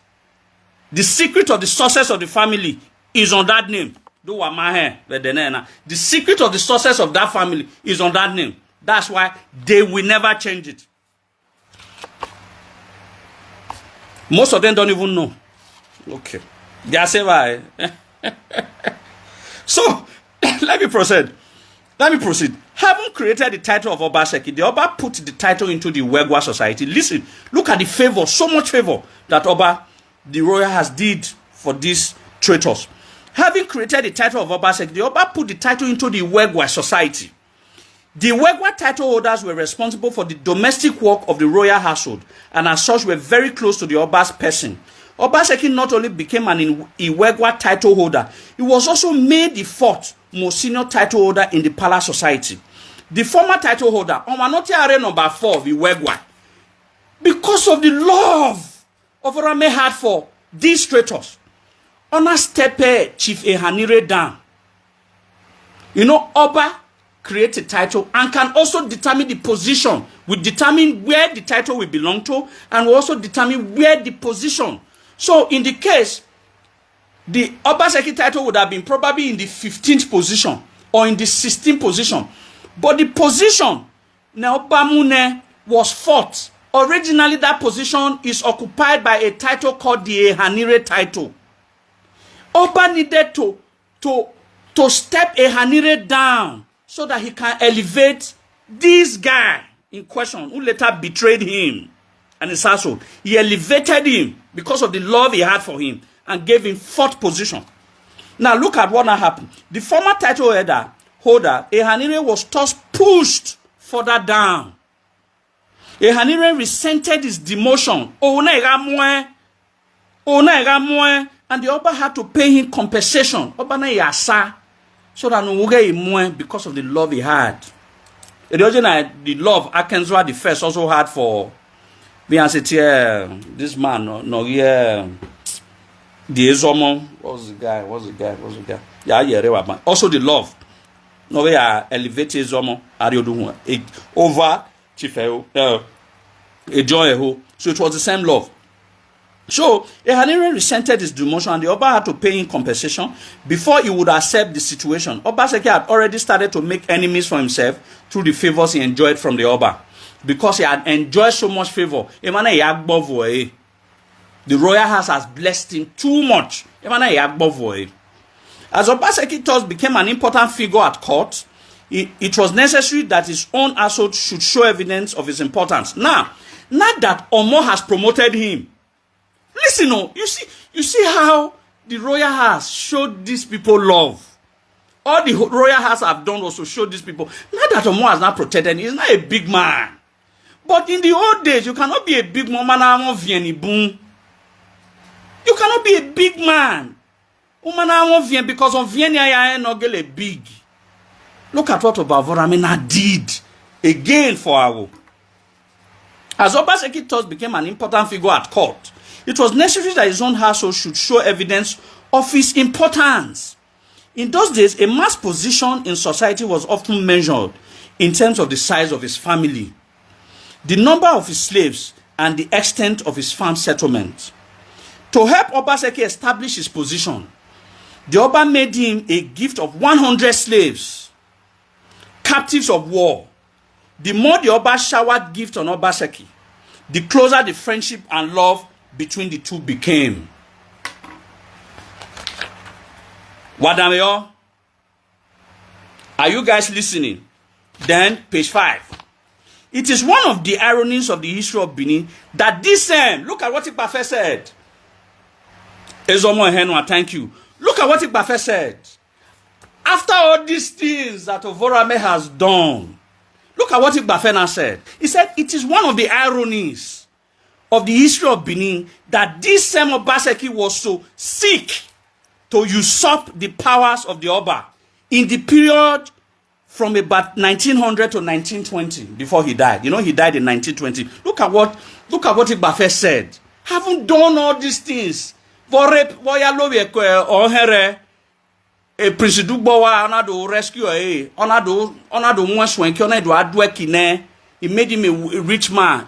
The secret of the success of the family is on that name. The secret of the success of that family is on that name. That's why they will never change it. Most of them don't even know. Okay. They are saying, so, let me proceed. Having created the title of Obaseki, the Oba put the title into the Wegwa society. Listen, look at the favor, so much favor that Oba, the royal, has did for these traitors. Having created the title of Obaseki, the Oba put the title into the Wegwa society. The Wegwa title holders were responsible for the domestic work of the royal household, and as such were very close to the Oba's person. Obaseki not only became an Iwegwa title holder, he was also made the fourth most senior title holder in the palace society. The former title holder, Omanotiare number 4 of Iwegwa, because of the love of Orame had for these traitors, Ona stepped Chief Ehanire down. You know, Oba creates a title and can also determine the position. We determine where the title will belong to, and we also determine where the position. So in the case, the Obaseki title would have been probably in the 15th position or in the 16th position. But the position, Neobamune, was 4th. Originally, that position is occupied by a title called the Ehanire title. Oba needed to step Ehanire down so that he can elevate this guy in question who later betrayed him and his household. He elevated him because of the love he had for him and gave him 4th position. Now look at what now happened. The former title holder, Ehanire, was thus pushed further down. Ehanire resented his demotion. And the Oba had to pay him compensation. So that because of the love he had. The love Akenzwa the first also had for this man, the Ezomo. What's the guy? Yeah. Also the love. No way elevated Ezomo over Chifeo Ejoeho. So it was the same love. So Ehanire resented his demotion, and the Oba had to pay him compensation before he would accept the situation. Obaseki had already started to make enemies for himself through the favors he enjoyed from the Oba. Because he had enjoyed so much favor. The royal house has blessed him too much. As Obaseki thus became an important figure at court, it was necessary that his own household should show evidence of his importance. Now, not that Omo has promoted him. Listen, you see how the royal house showed these people love. All the royal house have done was to show these people. Not that Omo has not protected him. He's not a big man. But in the old days, you cannot be a big man. You cannot be a big man. Because of Vienna not get a big. Look at what Obavorame did again for Agho. As Obaseki thus became an important figure at court, it was necessary that his own household should show evidence of his importance. In those days, a man's position in society was often measured in terms of the size of his family, the number of his slaves, and the extent of his farm settlement. To help Obaseki establish his position, The Oba made him a gift of 100 slaves, captives of war. The more the Oba showered gift on Obaseki, the closer the friendship and love between the two became. Wadameyo, are you guys listening? Then, page 5. It is one of the ironies of the history of Benin that this same, look at what Ikbafe said. Ezomo Henwa, thank you. Look at what Ikbafe said. After all these things that Ovorame has done, look at what Ikbafe said. He said, it is one of the ironies of the history of Benin that this same Obaseki was so sick to usurp the powers of the Oba in the period from about 1900 to 1920 before he died. You know, he died in 1920. Look at what Ikbafe said. Haven't done all these things. Prince Dugbowa onado rescue onado mwaswenki onado adwekine. He made him a rich man.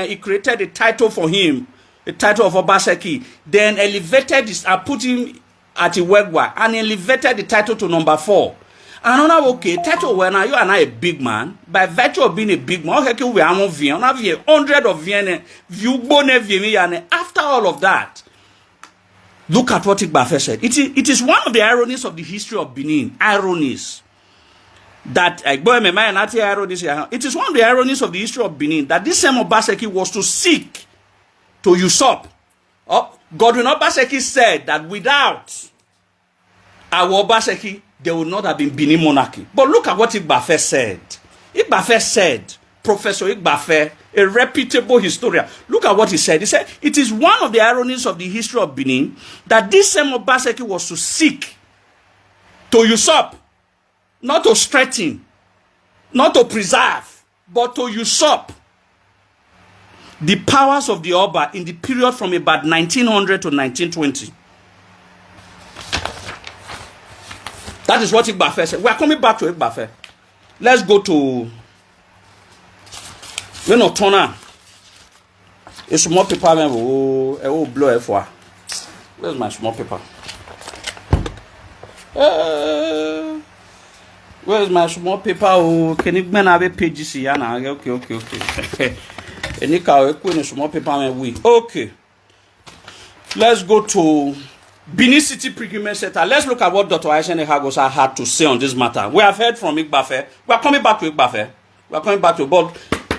He created a title for him, the title of Obaseki. Then elevated this and put him at Iwegwa and elevated the title to number 4. And okay, title when you are not a big man, by virtue of being a big man, we are 100 of Vienna, after all of that. Look at what Ikbafe said. It is one of the ironies of the history of Benin. Ironies. That it is one of the ironies of the history of Benin that this same Obaseki was to seek to usurp. Godwin Obaseki said that without Agho Obaseki, there would not have been Benin monarchy. But look at what Ikbafe said. Ikbafe said, Professor Ikbafe, a reputable historian, look at what he said. He said, it is one of the ironies of the history of Benin that this same Obaseki was to seek to usurp, not to strengthen, not to preserve, but to usurp the powers of the Oba in the period from about 1900 to 1920. That is what Ikbafe said. We are coming back to Ikbafe. Let's go to Turner. It's small paper. Blow for. Where's my small paper? Where's my small paper? Oh, can you have a page? Okay. Small paper. Okay. Let's go to Benin City Pilgrimage Center. Let's look at what Dr. Aisha Hagosa had to say on this matter. We have heard from Ikbafe. We are coming back to Ikbafe. But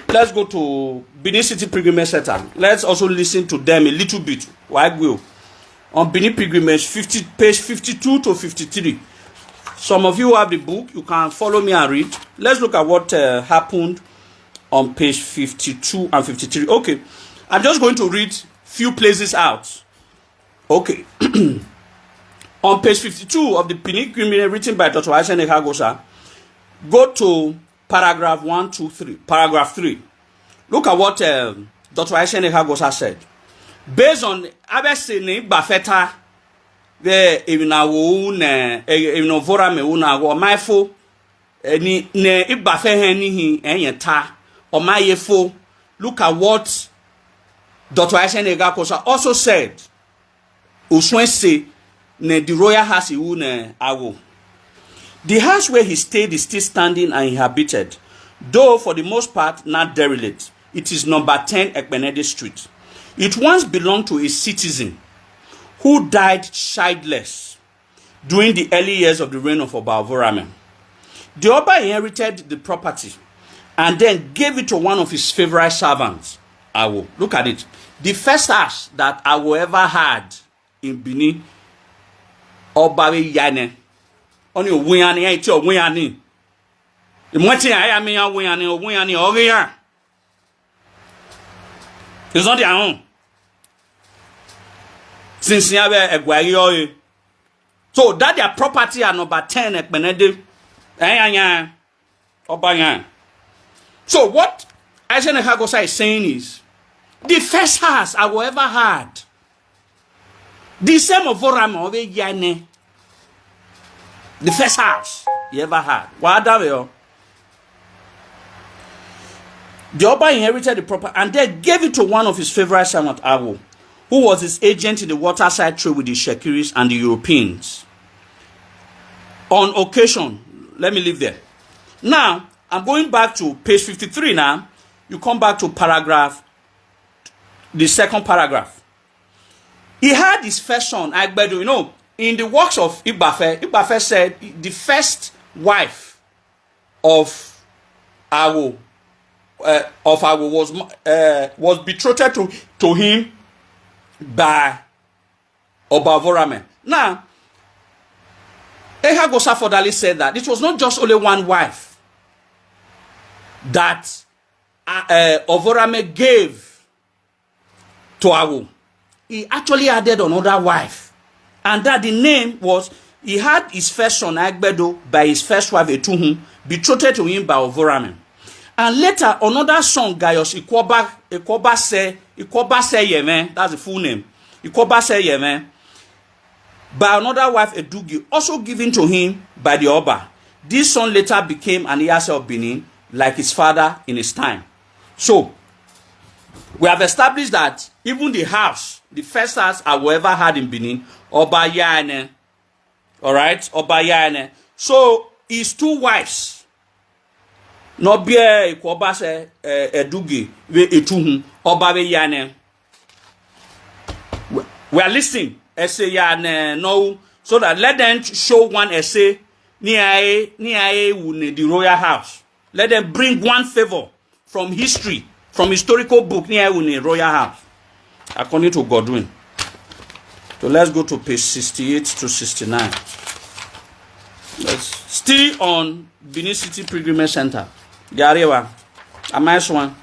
let's go to Benin City Pilgrimage Center. Let's also listen to them a little bit. Why will on Benin Pilgrimage, page 52 to 53. Some of you have the book. You can follow me and read. Let's look at what happened on page 52 and 53. Okay, I'm just going to read few places out. Okay. On page 52 of the Benin Pilgrimage written by Dr. Aisha Hagosa, go to paragraph 1, 2, 3. Paragraph 3. Look at what Dr. Aisha Hagosa said. Based on Abesini Bafeta, the Evinovora Meuna or Maifo, ne Ibafeheni Enyata or Mayefo. Look at what Dr. Aisha Hagosa also said. Uswense ne the royal house ne Agho. The house where he stayed is still standing and inhabited, though for the most part not derelict. It is number 10 Ekbenede Street. It once belonged to a citizen who died childless during the early years of the reign of Oba Ovorame. The Oba inherited the property and then gave it to one of his favorite servants, Agho. Look at it. The first house that Agho ever had in Benin, Oba Yane. Only Wiyani, I tell Wiyani. The Mwati I mean, Wiyani, Oria. It's not their own. Since you have a Guayo. So that their property are number 10 at Benedict. So what Aisha Hagosa is saying is the first house I will ever had. The same of Vorama of Yane. The first house he ever had. The Oba inherited the property and then gave it to one of his favorite servants, Agho, who was his agent in the waterside trade with the Shekiris and the Europeans. On occasion, let me leave there. Now, I'm going back to page 53 now. You come back to the second paragraph. He had his first son, Agbedo. You know, in the works of Ibafe said the first wife of Agho was betrothed to him by Obavorame. Now, Agho Safodali said that it was not just only one wife that Ovorame gave to Agho. He actually added another wife, and that the name was, he had his first son Agbedo by his first wife Etuhun, betrothed to him by Ovorame. And later, another son, Gaius Ikoba Se Yemen, that's the full name, Ikoba Se Yemen, by another wife Edugi, also given to him by the Oba. This son later became an Iyase of Benin, like his father in his time. So, we have established that even the house, the first house I ever had in Benin, Oba Yane, alright, Oba Yane. So, his two wives, Nobie Ikoba Se Edugi, Etuhun, Oba Yane. We are listening. Essay Yane no, so that let them show one essay near the royal house. Let them bring one favor from history, from historical book near the royal house, according to Godwin. So let's go to page 68 to 69. Let's still on Benin City Pilgrimage Center. Garewa, a nice one.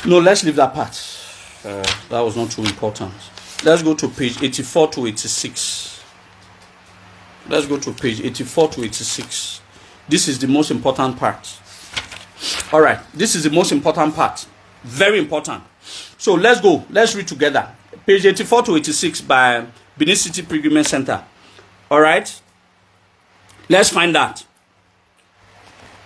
No, let's leave that part. That was not too important. Let's go to page 84 to 86. Let's go to page 84 to 86. This is the most important part. All right, this is the most important part. Very important. So let's go. Let's read together. Page 84 to 86 by Benin City Pilgrimage Center. All right. Let's find that.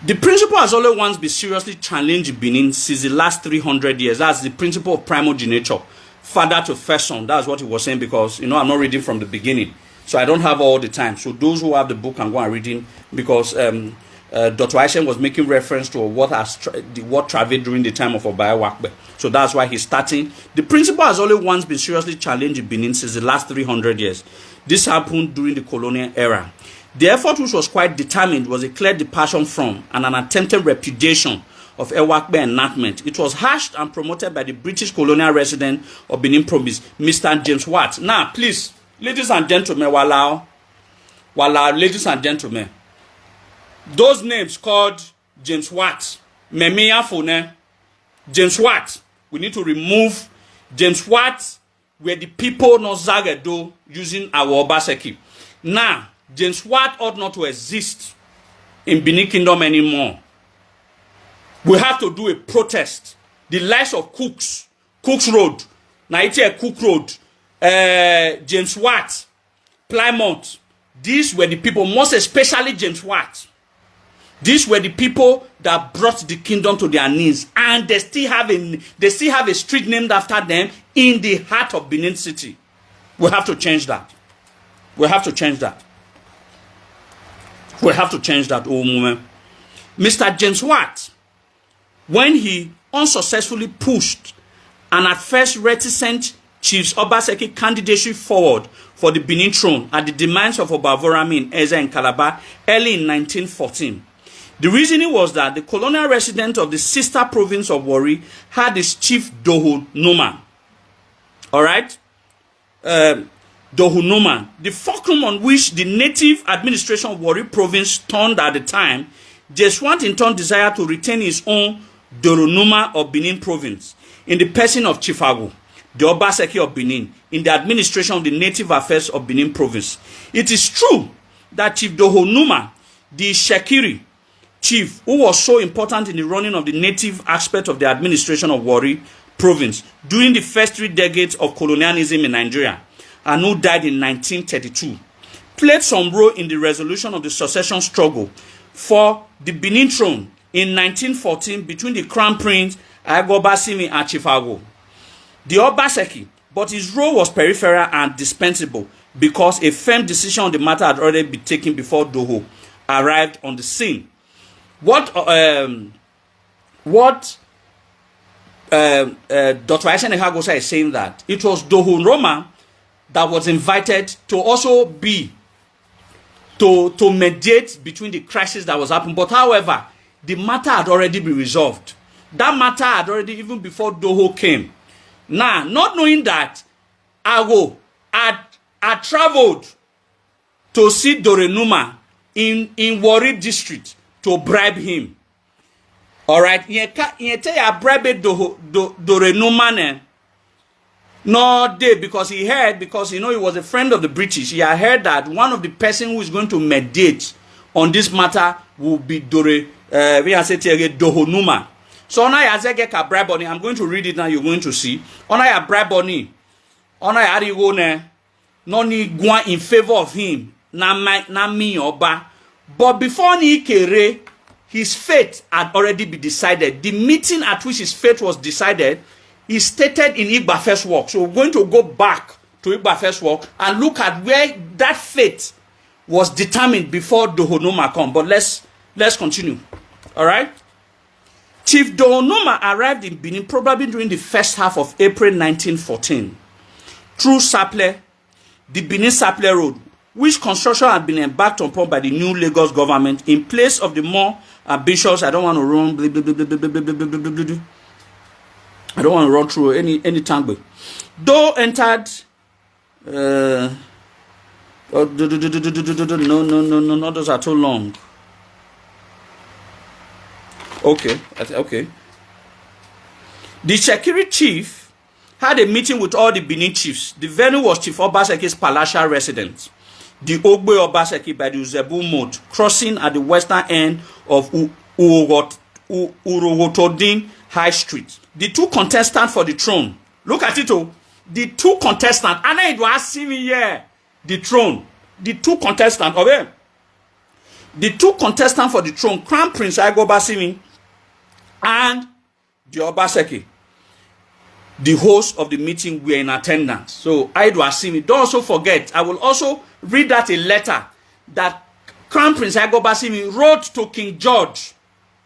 The principle has always once been seriously challenged in Benin since the last 300 years. That's the principle of primogeniture, father to first son. That's what he was saying, because, I'm not reading from the beginning. So I don't have all the time. So those who have the book can go and read it, because Dr. Aishen was making reference to what traveled during the time of Obaya Wakbe. So that's why he's starting. The principle has always once been seriously challenged in Benin since the last 300 years. This happened during the colonial era. The effort, which was quite determined, was a clear departure from and an attempted repudiation of Ewakbe enactment. It was hashed and promoted by the British colonial resident of Benin Province, Mr. James Watt. Now, please, ladies and gentlemen, ladies and gentlemen, those names called James Watt, Memia Fone, James Watt, we need to remove James Watt, where the people not Zagedo using Agho Obaseki. Now, James Watt ought not to exist in Benin Kingdom anymore. We have to do a protest. The likes of Cook's Road, Naite Cook Road, James Watt, Plymouth. These were the people, most especially James Watt. These were the people that brought the kingdom to their knees, and they still have a street named after them in the heart of Benin City. We have to change that. We have to change that. We have to change that, oh moment. Mr. James Watt, when he unsuccessfully pushed and at first reticent Chiefs Obaseki candidacy forward for the Benin throne at the demands of Obavorame in Eze and Calabar early in 1914. The reasoning was that the colonial resident of the sister province of Warri had his chief Doho Numan. Alright? Doho Numan. The fulcrum on which the native administration of Warri province turned at the time, Jeswant in turn desired to retain his own Doronuma of Benin province in the person of Chief Agho, the Obaseki of Benin, in the administration of the native affairs of Benin province. It is true that Chief Doho Numa, the Shekiri chief, who was so important in the running of the native aspect of the administration of Warri province during the first 3 decades of colonialism in Nigeria, and who died in 1932, played some role in the resolution of the succession struggle for the Benin throne in 1914 between the Crown Prince Agho Obaseki and Chief Agho Obaseki, but his role was peripheral and dispensable because a firm decision on the matter had already been taken before Doho arrived on the scene. What Dr. Aisha Nehagosa is saying that it was Doho Roma that was invited to also be to mediate between the crisis that was happening. But however, the matter had already been resolved. That matter had already, even before Doho came. Now, not knowing that Agho had traveled to see Dorenuma in Warri district to bribe him. Alright, ya bribe Dorenuma no day because he heard, because he was a friend of the British. He had heard that one of the person who is going to mediate on this matter will be Dohonuma. So now ya bribe on. I'm going to read it now. You're going to see. Ona ya bribe on. Ona ya go ne. No ni gwa in favor of him. Na mi oba. But before ni kere, his fate had already been decided. The meeting at which his fate was decided is stated in Igba first work. So we're going to go back to Igba first work and look at where that fate was determined before Dohonuma come. But let's continue. All right. Chief Dohonuma arrived in Benin probably during the first half of April 1914 through Saple, the Benin-Saple Road, which construction had been embarked upon by the new Lagos government in place of the more ambitious, I don't want to run through any tangle. Though entered no, those are too long. Okay. The Shekiri chief had a meeting with all the Benin chiefs. The venue was Chief Obaseki's palatial residence, the Agho Obaseki by the Uzebu Moat, crossing at the western end of Urogotodin High Street. The 2 contestants for the throne. Look at it, oh. The 2 contestants. And it was see me here. The throne. The 2 contestants. Okay. The 2 contestants for the throne, Crown Prince Agho Obaseki and the Obaseki, the host of the meeting, were in attendance. So I do Asimi. Don't also forget, I will also read that a letter that Crown Prince Agho Obaseki wrote to King George.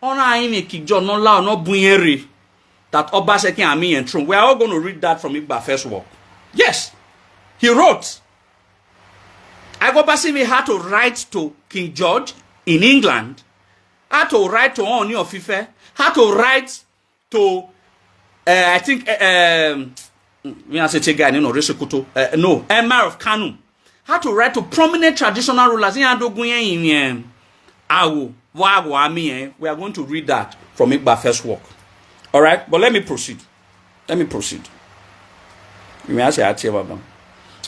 King George no lao no bunyeri that Obaseki and me and throne. We are all going to read that from Igba first work. Yes, he wrote. Agho Obaseki had to write to King George in England, had to write to Oni of Ife, had to write to I think Emir of Kanu, had to write to prominent traditional rulers. We are going to read that from Igba first work. All right, but let me proceed.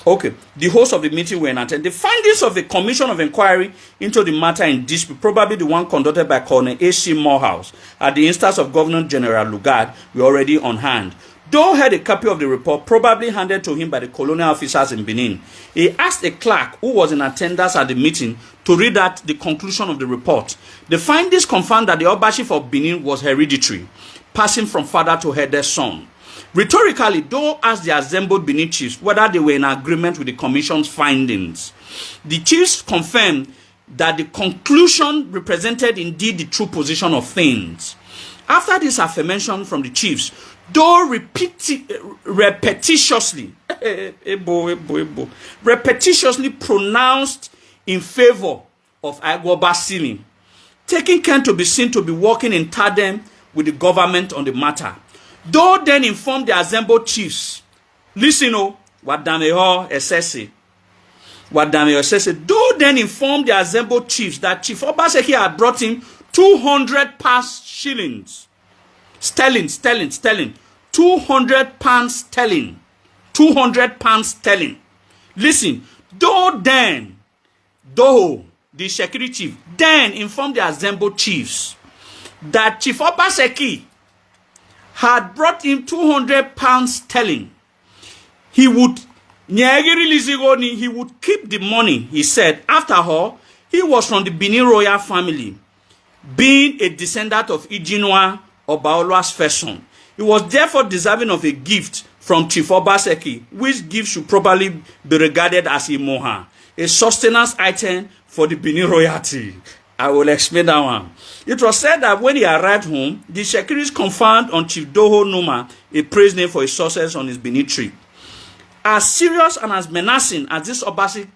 Okay, the host of the meeting were in attendance. The findings of the Commission of Inquiry into the matter in dispute, probably the one conducted by Colonel A.C. Morehouse at the instance of Governor General Lugard, were already on hand. Doe had a copy of the report, probably handed to him by the colonial officers in Benin. He asked a clerk who was in attendance at the meeting to read out the conclusion of the report. The findings confirmed that the Obaship of Benin was hereditary, passing from father to eldest son. Rhetorically, Doe asked the assembled Benin chiefs whether they were in agreement with the commission's findings. The chiefs confirmed that the conclusion represented indeed the true position of things. After this affirmation from the chiefs, Doe repetitiously pronounced in favor of Agho Obaseki, taking care to be seen to be working in tandem with the government on the matter. Doe then informed the assembled chiefs, listen, Doe then informed the assembled chiefs that Chief Obaseki had brought him 200 pounds shillings. Sterling. 200 pounds sterling. 200 pounds sterling. Listen, Doe, the security chief, then informed the assembled chiefs that Chief Obaseki had brought him 200 pounds sterling. He would keep the money, he said. After all, he was from the Benin Royal family, being a descendant of Izoduwa Imasuen first son. He was therefore deserving of a gift from Chief Obaseki, which gift should probably be regarded as a moha, a sustenance item for the Benin royalty. I will explain that one. It was said that when he arrived home, the Shekiris conferred on Chief Doho Numa a praise name for his success on his Benin trip. As serious and as menacing as this Obaseki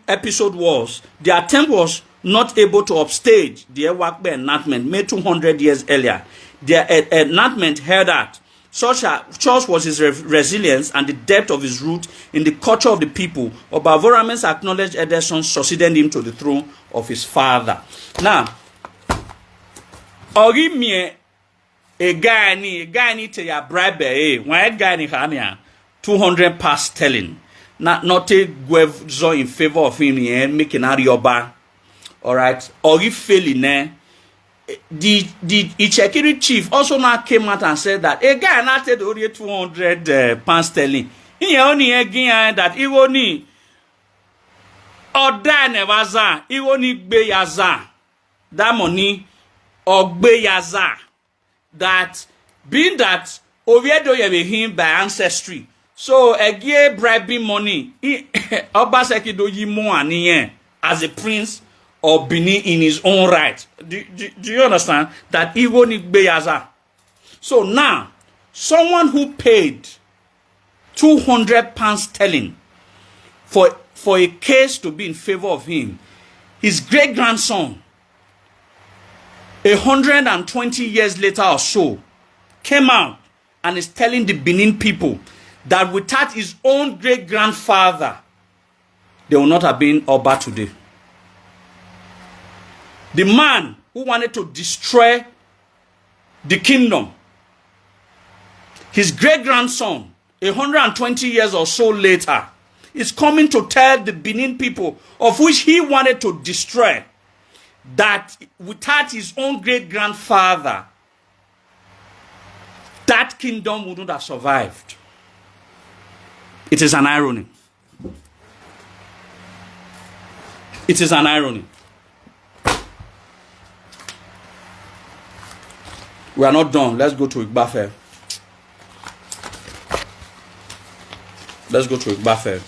episode was, the attempt was not able to upstage the Ewakbe enactment made 200 years earlier. The enactment held that such was his resilience and the depth of his root in the culture of the people. Obavorament's acknowledged Ederson succeeded him to the throne of his father. Now, Ori me a guy ni to ya bribe one guy ni hania 200 pounds sterling. Not a gwezo in favor of him making Arioba. All right, Ori failing the Ichekiri chief also now came out and said that a guy not had only 200 pounds sterling. He only again that he only order nevaza, he only beyaza that money or beyaza that being that Oviedo you him by ancestry. So again bribing money, Obaseki do yi more as a prince or Benin in his own right. Do you understand that Igbo Nigbeyaza? So now, someone who paid 200 pounds sterling for a case to be in favor of him, his great-grandson, 120 years later or so, came out and is telling the Benin people that without his own great-grandfather, they will not have been Oba today. The man who wanted to destroy the kingdom, his great-grandson, 120 years or so later, is coming to tell the Benin people, of which he wanted to destroy, that without his own great-grandfather, that kingdom wouldn't have survived. It is an irony. It is an irony. We are not done. Let's go to Igbafe. Let's go to Igbafe.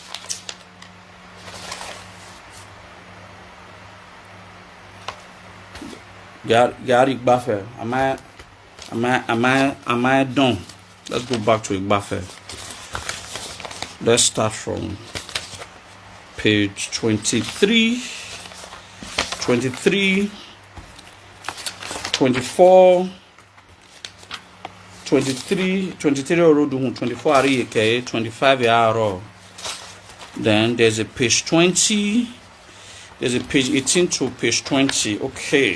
Gary Igbafe. Am I done? Let's go back to Igbafe. Let's start from page 23, 24. 23 orodu 24 ari 25 yaro. Then there's a page 20, there's a page 18 to page 20. Okay,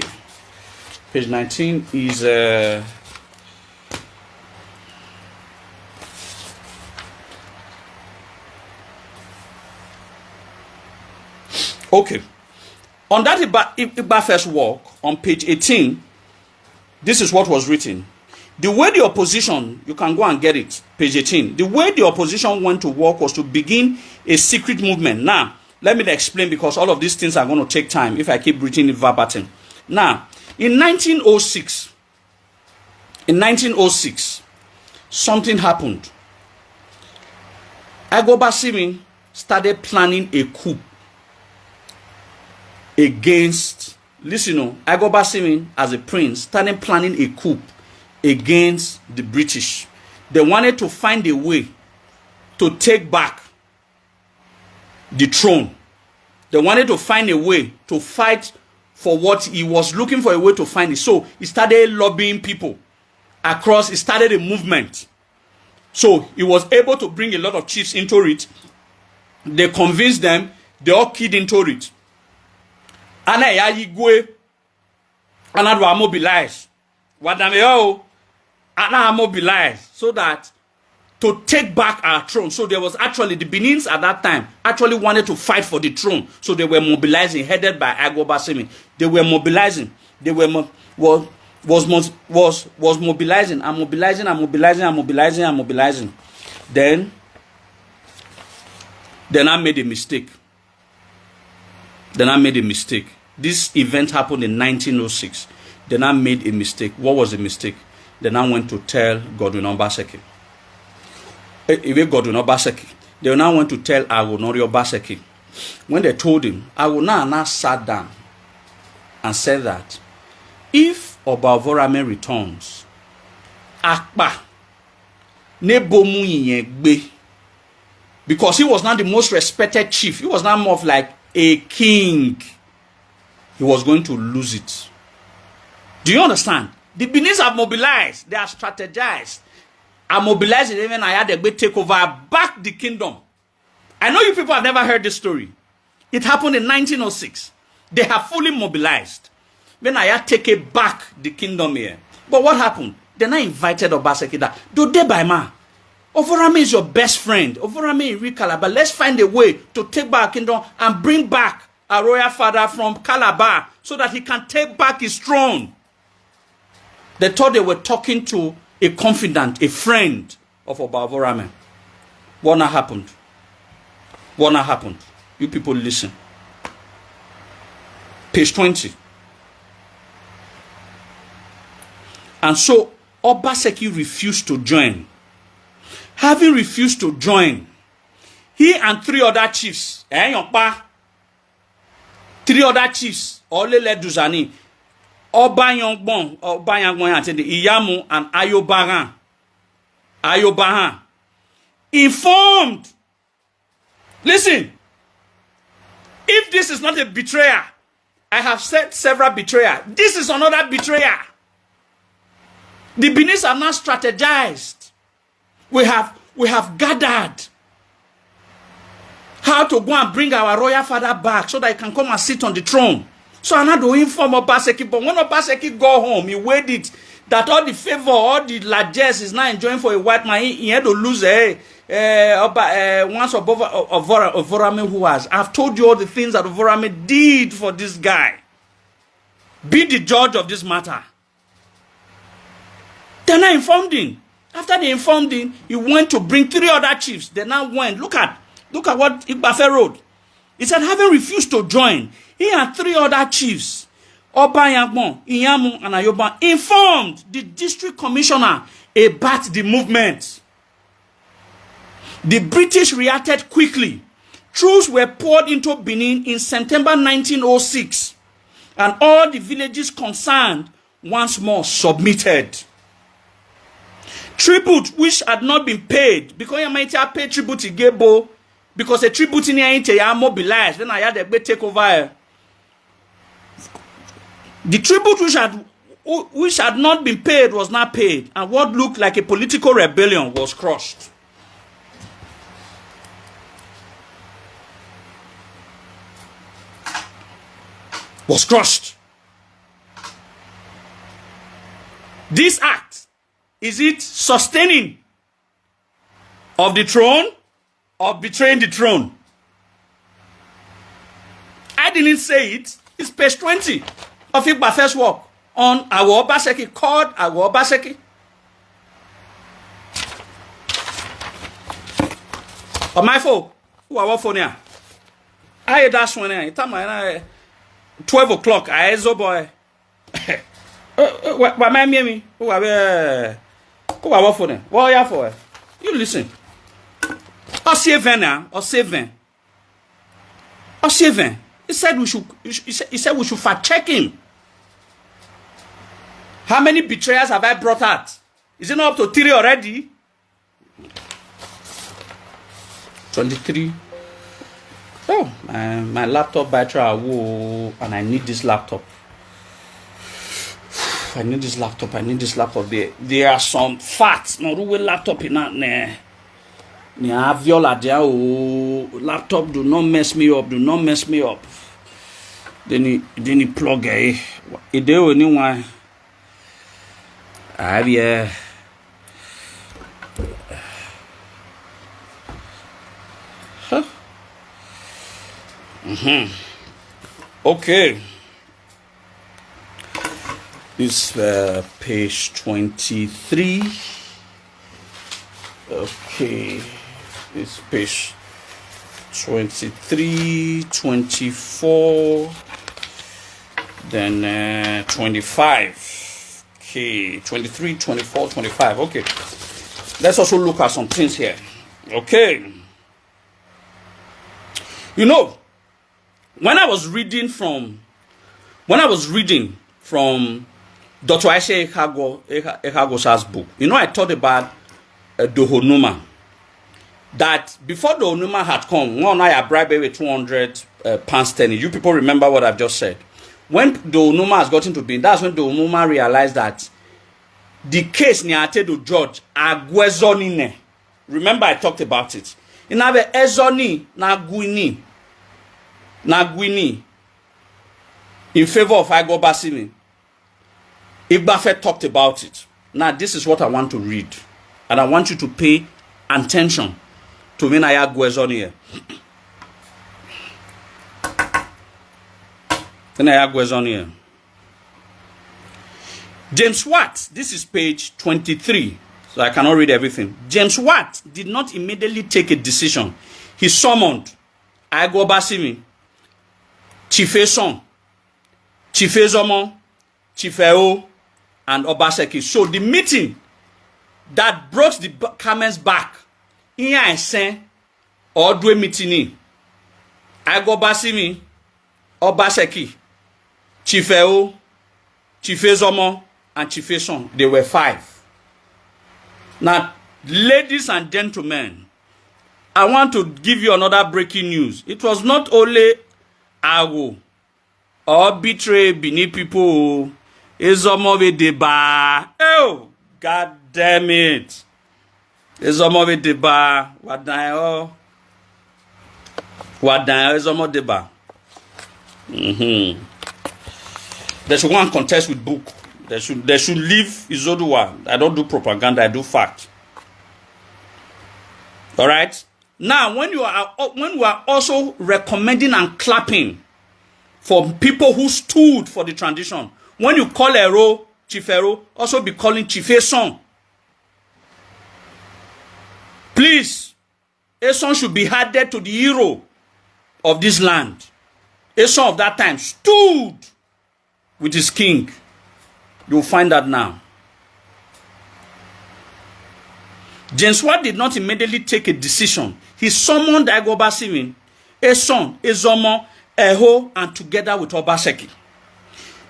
page 19 is okay. On that Ibafe's work on page 18, this is what was written. The way the opposition, you can go and get it, page 18. The way the opposition went to work was to begin a secret movement. Now, let me explain, because all of these things are going to take time if I keep reading it verbatim. Now, in 1906, something happened. Agho Obaseki started planning a coup against, listen, Agho Obaseki as a prince started planning a coup against the British. They wanted to find a way to take back the throne. They wanted to find a way to fight for what he was looking for, a way to find it. So he started lobbying people across. He started a movement. So he was able to bring a lot of chiefs into it. They convinced them. They all keyed into it. And I mobilized. And I mobilized so that to take back our throne. So there was actually, the Benins at that time actually wanted to fight for the throne. So they were mobilizing, headed by Agho Obaseki. They were mobilizing. They were was mobilizing and mobilizing and mobilizing and mobilizing and mobilizing. Then I made a mistake. This event happened in 1906. Then I made a mistake. What was the mistake? Then I went to tell Godwin Obaseki. Godwin Obaseki. They now went to tell Agho Obaseki. When they told him, Agho now sat down and said that if Obavorame returns, Akpa nebomu yegbe, because he was not the most respected chief. He was not more of like a king. He was going to lose it. Do you understand? The Benin's have mobilized. They have strategized. Are mobilizing even I had a big takeover back the kingdom. I know you people have never heard this story. It happened in 1906. They have fully mobilized. When I had taken back the kingdom here. But what happened? Then I invited Obaseki that, do they by ma? Ovorame is your best friend. Ovorame in Calabar. Let's find a way to take back our kingdom and bring back our royal father from Calabar so that he can take back his throne. They thought they were talking to a confidant, a friend of Obavorame. What now happened? You people listen. Page 20. And so Obaseki refused to join. Having refused to join, he and three other chiefs, three other chiefs, Olele Duzani, Obayangbon, Iyamu, and Ayobahan, informed. Listen, if this is not a betrayer, I have said several betrayers. This is another betrayer. The Benis have not strategized. We have gathered how to go and bring our royal father back so that he can come and sit on the throne. So I had to inform Obaseki, but when Obaseki go home, he waited that all the favor, all the largesse is now enjoying for a white man. He had to lose once Ovorame who has. I've told you all the things that Ovorame did for this guy. Be the judge of this matter. Then I informed him. After they informed him, he went to bring three other chiefs. They now went. Look at what Igbafe wrote. He said, having refused to join, he and three other chiefs, Obayangbon, Iyamu, and Ayoba, informed the district commissioner about the movement. The British reacted quickly. Troops were poured into Benin in September 1906, and all the villages concerned once more submitted. Tribute which had not been paid, because you might have paid tribute to Gebo, because a tribute in here mobilized. Then I had a big takeover. The tribute which had not been paid was not paid, and what looked like a political rebellion was crushed. This act, is it sustaining of the throne or betraying the throne? I didn't say it. It's page 20 of Igbafe's work on Agho Obaseki, called Agho Obaseki. On my phone, who are what phone here? I had that one here. It's 12 o'clock. I said, boy. What me? Who are what for them? What are you for? You listen. Or seven. He said we should fact check him. How many betrayers have I brought out? Is it not up to 3 already? 23. Oh, my laptop battery, and I need this laptop. I need this laptop. There are some facts. No, who will laptop in that? Nah, viola there. Oh, laptop, do not mess me up. Then he plug it. It do anyone. I have Okay. This page 23. Okay. This page 23, 24, then 25. Okay, 23, 24, 25. Okay. Let's also look at some things here. Okay. You know, when I was reading from Dr. Aisha Ekhagosa's book, you know, I thought about the Honuma. That before the Onuma had come, one I bribed with 200 pounds sterling. You people remember what I've just said. When the Onuma has gotten to be, that's when the Onuma realized that the case Niate to judge Agwezonine. Remember I talked about it. In Ave Ezoni Naguini in favor of Agho Obaseki. Igbafe talked about it. Now this is what I want to read, and I want you to pay attention to me. Naya Gwezoni here. Naya Gwezoni here. James Watt, this is page 23, so I cannot read everything. James Watt did not immediately take a decision. He summoned Agho Obaseki, Chief Eson, Chief Ezomo, Chief Eo, and Obaseki. So the meeting that brought the comments back, in I say, or do a meeting, Agho Obaseki, Chief Eo, Chief Ezomo, and Chief Eson. They were 5. Now, ladies and gentlemen, I want to give you another breaking news. It was not only Agho or betray Benin people. Ezomo with the bar. Oh, God damn it. Ezomo with the bar. What the Ezomo the bar. They should go and contest with book. They should leave Izoduwa. I don't do propaganda, I do fact. All right? Now, when we are also recommending and clapping for people who stood for the transition, when you call Ero, Chief Ero, also be calling Chief Eson. Please, Eson should be added to the hero of this land. Eson of that time stood with his king. You'll find that now. James Watt did not immediately take a decision. He summoned Agho Obaseki, Eson, Ezomo, Eho, and together with Obaseki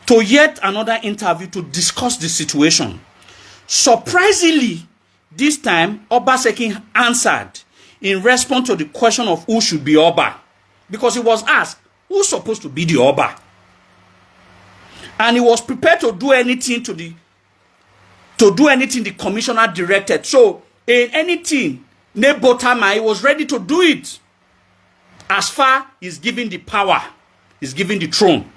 to yet another interview to discuss the situation. Surprisingly, this time Obaseki answered in response to the question of who should be Oba, because he was asked who's supposed to be the Oba, and he was prepared to do anything the commissioner directed. So in anything Nebotama, he was ready to do it, as far as giving the power, he's giving the throne.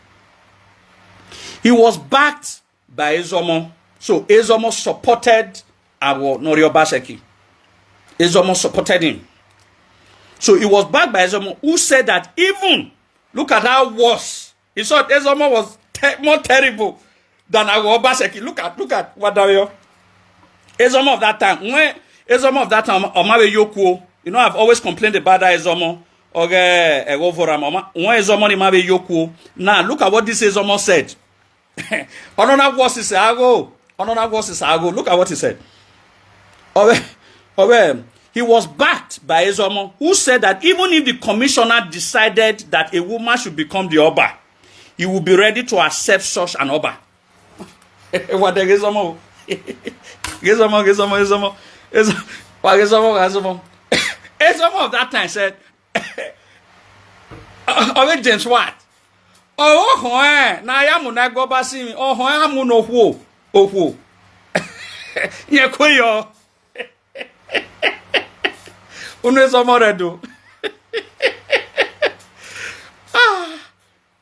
He was backed by Ezomo. So Ezomo supported Agho Obaseki. Ezomo supported him. So he was backed by Ezomo, who said that even, look at how worse. He thought Ezomo was more terrible than Agho Obaseki. Look at what Dario. Ezomo of that time. When Ezomo of that time, Omawe Yokuo, you know, I've always complained about that Ezomo. Now look at what this Ezomo said. Another voice is Agho. Look at what he said. He was backed by Ezomo, who said that even if the commissioner decided that a woman should become the Oba, he would be ready to accept such an Oba. What the Ezomo? Ezomo of that time said, James Watt. Na ya mu na Agho Obaseki. Amu no ho. Ye koyo. Unu Ezomo redo.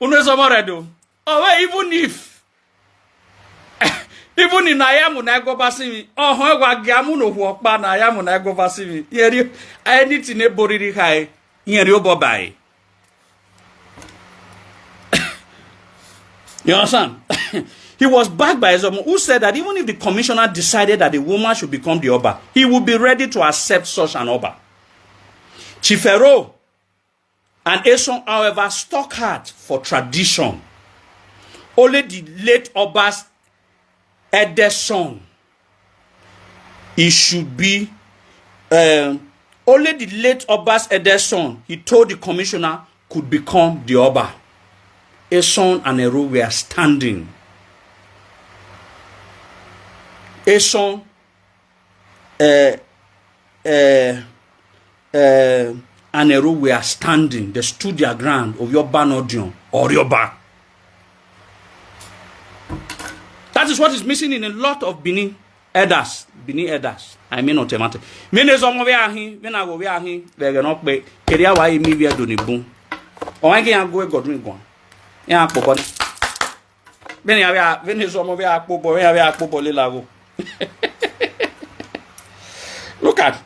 Unu Ezomo redo. Even in Ayamu na Agho Obaseki. Gwa gamu no ho pa na Ayamu na Agho Obaseki. Yeri anything e boriri kai. Yeri obobai. You understand? He was backed by Izoduwa, who said that even if the commissioner decided that the woman should become the Oba, he would be ready to accept such an Oba. Chifero and Eson, however, stuck hard for tradition. Only the late Oba's eldest son, he should be, only the late Oba's eldest son, he told the commissioner, could become the Oba. Eson and Eru were standing. Eson and Eru were standing. They stood their ground of your banodion or your back. That is what is missing in a lot of Benin elders. Benin elders. I mean automatic. Mene zongo we ahi, when I go we ahi, we are not be. Keria wa imi we do ni boom. O wangi yango Godwin gwan. Yan akpo boni. Mene ya we mene zongo we akpo bo, we akpo bo le lago. Look at.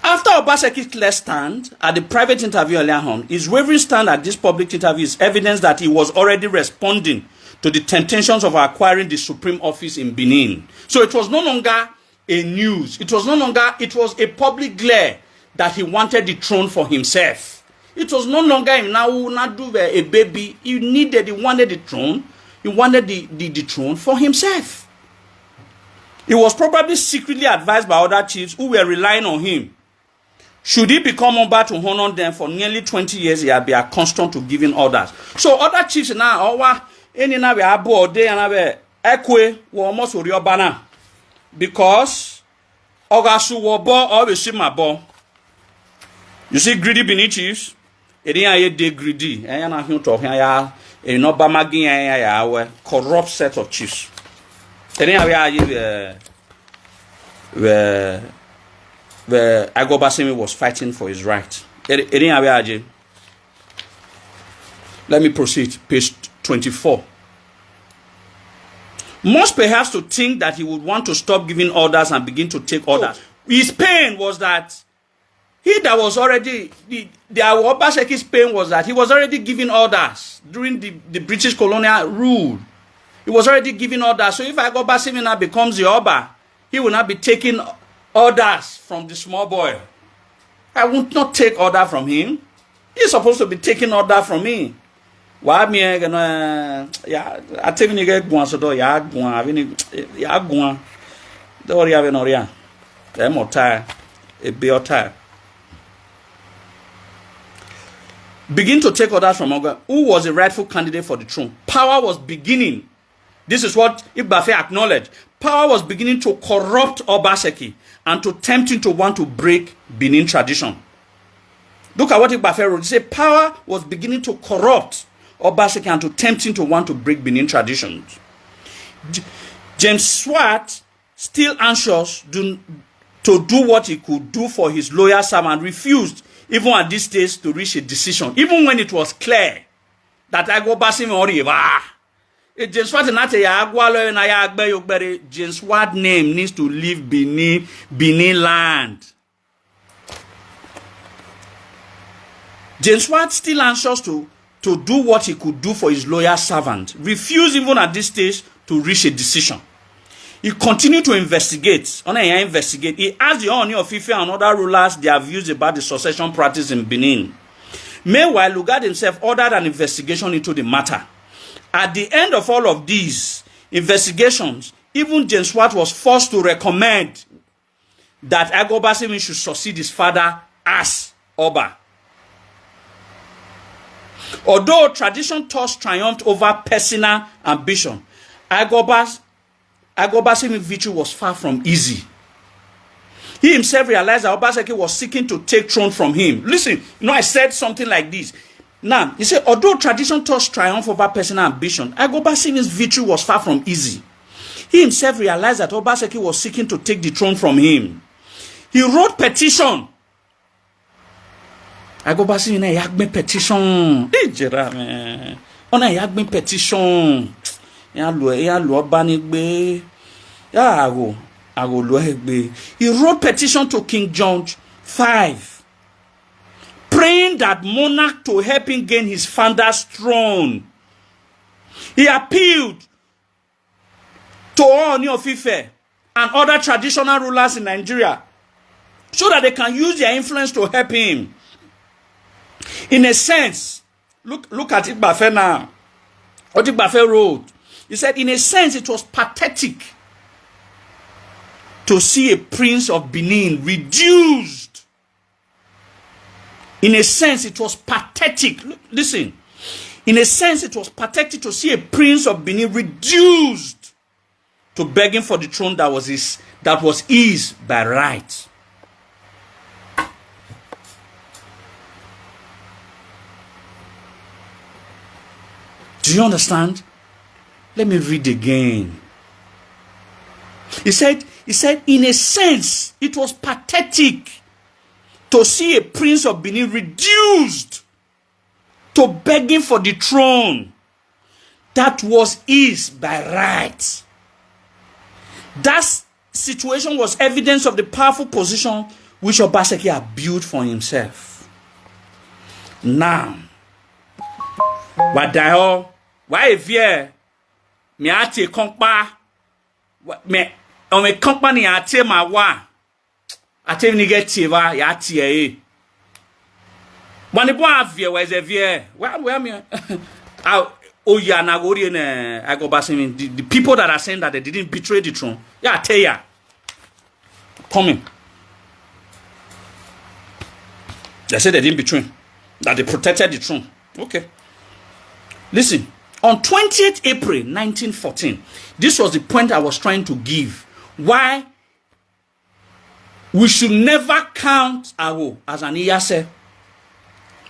After Obaseki's clear stand at the private interview earlier on, his wavering stand at this public interview is evidence that he was already responding to the temptations of acquiring the supreme office in Benin. So it was no longer a news. It was a public glare that he wanted the throne for himself. It was no longer him now not do a baby. He wanted the throne. He wanted the throne for himself. He was probably secretly advised by other chiefs who were relying on him. Should he become Oba to honor them for nearly 20 years, he had been accustomed to giving orders. So other chiefs now, any na we abo de na we ekwe wo almost oriobana because ogasu wo bo always see my bo. You see greedy Benin chiefs, e dey aye dey greedy. Eh na hin to ya e no ba magin ya we corrupt set of chiefs. E dey aye where Agho Obaseki was fighting for his right. Let me proceed. Page 24. Most perhaps to think that he would want to stop giving orders and begin to take orders. His pain was that he that was already, the Agho Obaseki's pain was that he was already giving orders during the British colonial rule. He was already giving orders. So if Agho Obaseki now becomes the Oba, he will not be taking orders from the small boy. I would not take order from him. He's supposed to be taking order from me. Why me gonna I tell you get go so do ya go do ori ave no ria. E mo tie e be tie. Begin to take orders from Oga, who was the rightful candidate for the throne. Power was beginning. This is what Ibafe acknowledged. Power was beginning to corrupt Obaseki and to tempt him to want to break Benin tradition. Look at what Ibafe wrote. He said power was beginning to corrupt Obaseki and to tempt him to want to break Benin traditions. James Swart, still anxious to do what he could do for his loyal servant, refused, even at this stage, to reach a decision, even when it was clear that Agho Obaseki already James Swart James Swart name needs to leave Benin land. James Swart, still anxious to do what he could do for his loyal servant, refused even at this stage to reach a decision. He continued to investigate. He asked the Oni of Ife and other rulers their views about the succession practice in Benin. Meanwhile, Lugard himself ordered an investigation into the matter. At the end of all of these investigations, even James Swart was forced to recommend that Agho Obaseki should succeed his father as Oba. Although tradition thus triumphed over personal ambition, Agho Obaseki's victory was far from easy. He himself realized that Obaseki was seeking to take throne from him. Listen, I said something like this. Now, he said, although tradition thus triumphed over personal ambition, Agho Obaseki's victory was far from easy. He himself realized that Obaseki was seeking to take the throne from him. He wrote petition. Agho Obaseki na yagbe petition. Ona yagbe petition. Ya lo banigbe. Ya Agho lo egbe. He wrote petition to King John V, praying that monarch to help him gain his father's throne. He appealed to Ooni of Ife and other traditional rulers in Nigeria so that they can use their influence to help him. In a sense, look at Igbafe now. What Igbafe wrote. He said, in a sense, it was pathetic to see a prince of Benin reduced. In a sense, it was pathetic. Listen. In a sense, it was pathetic to see a prince of Benin reduced to begging for the throne that was his by right. Do you understand? Let me read again. He said, in a sense, it was pathetic to see a prince of Benin reduced to begging for the throne that was his by right. That situation was evidence of the powerful position which Obaseki had built for himself. Now, why if you me ati kompa me o me company ati ma wa ati ni get tiva ya ati e wani bo avie we ze vie where me oh ya na go re na Agho Obaseki, the people that are saying that they didn't betray the throne, yeah, tell ya coming, they said they didn't betray, that they protected the throne. Okay, listen. On 20th April 1914, this was the point I was trying to give. Why we should never count Agho as an Iyase.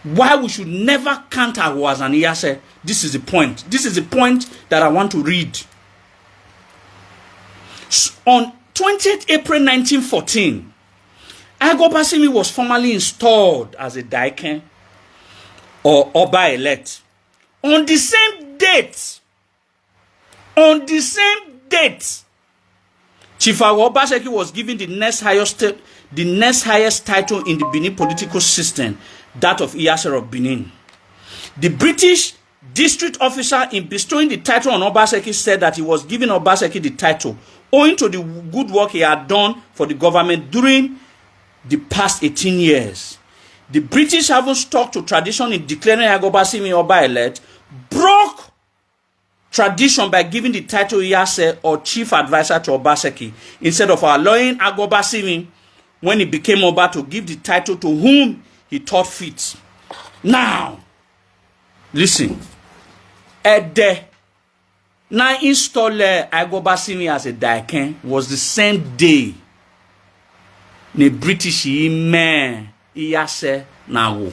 Why we should never count Agho as an Iyase. This is the point. This is the point that I want to read. On 20th April 1914, Agho Obaseki was formally installed as a Daiken or Oba-elect. On the same date, Chief Agho Obaseki was given the next highest title in the Benin political system, that of Iyase of Benin. The British district officer in bestowing the title on Obaseki said that he was giving Obaseki the title owing to the good work he had done for the government during the past 18 years. The British, having stuck to tradition in declaring Agho Obaseki Oba-elect, broke tradition by giving the title Iyase or chief advisor to Obaseki instead of allowing Agho Obaseki, when he became Oba, to give the title to whom he thought fit. Now, listen. Ede na install Agho Obaseki as a Daiken was the same day the British ime Iyase na wo.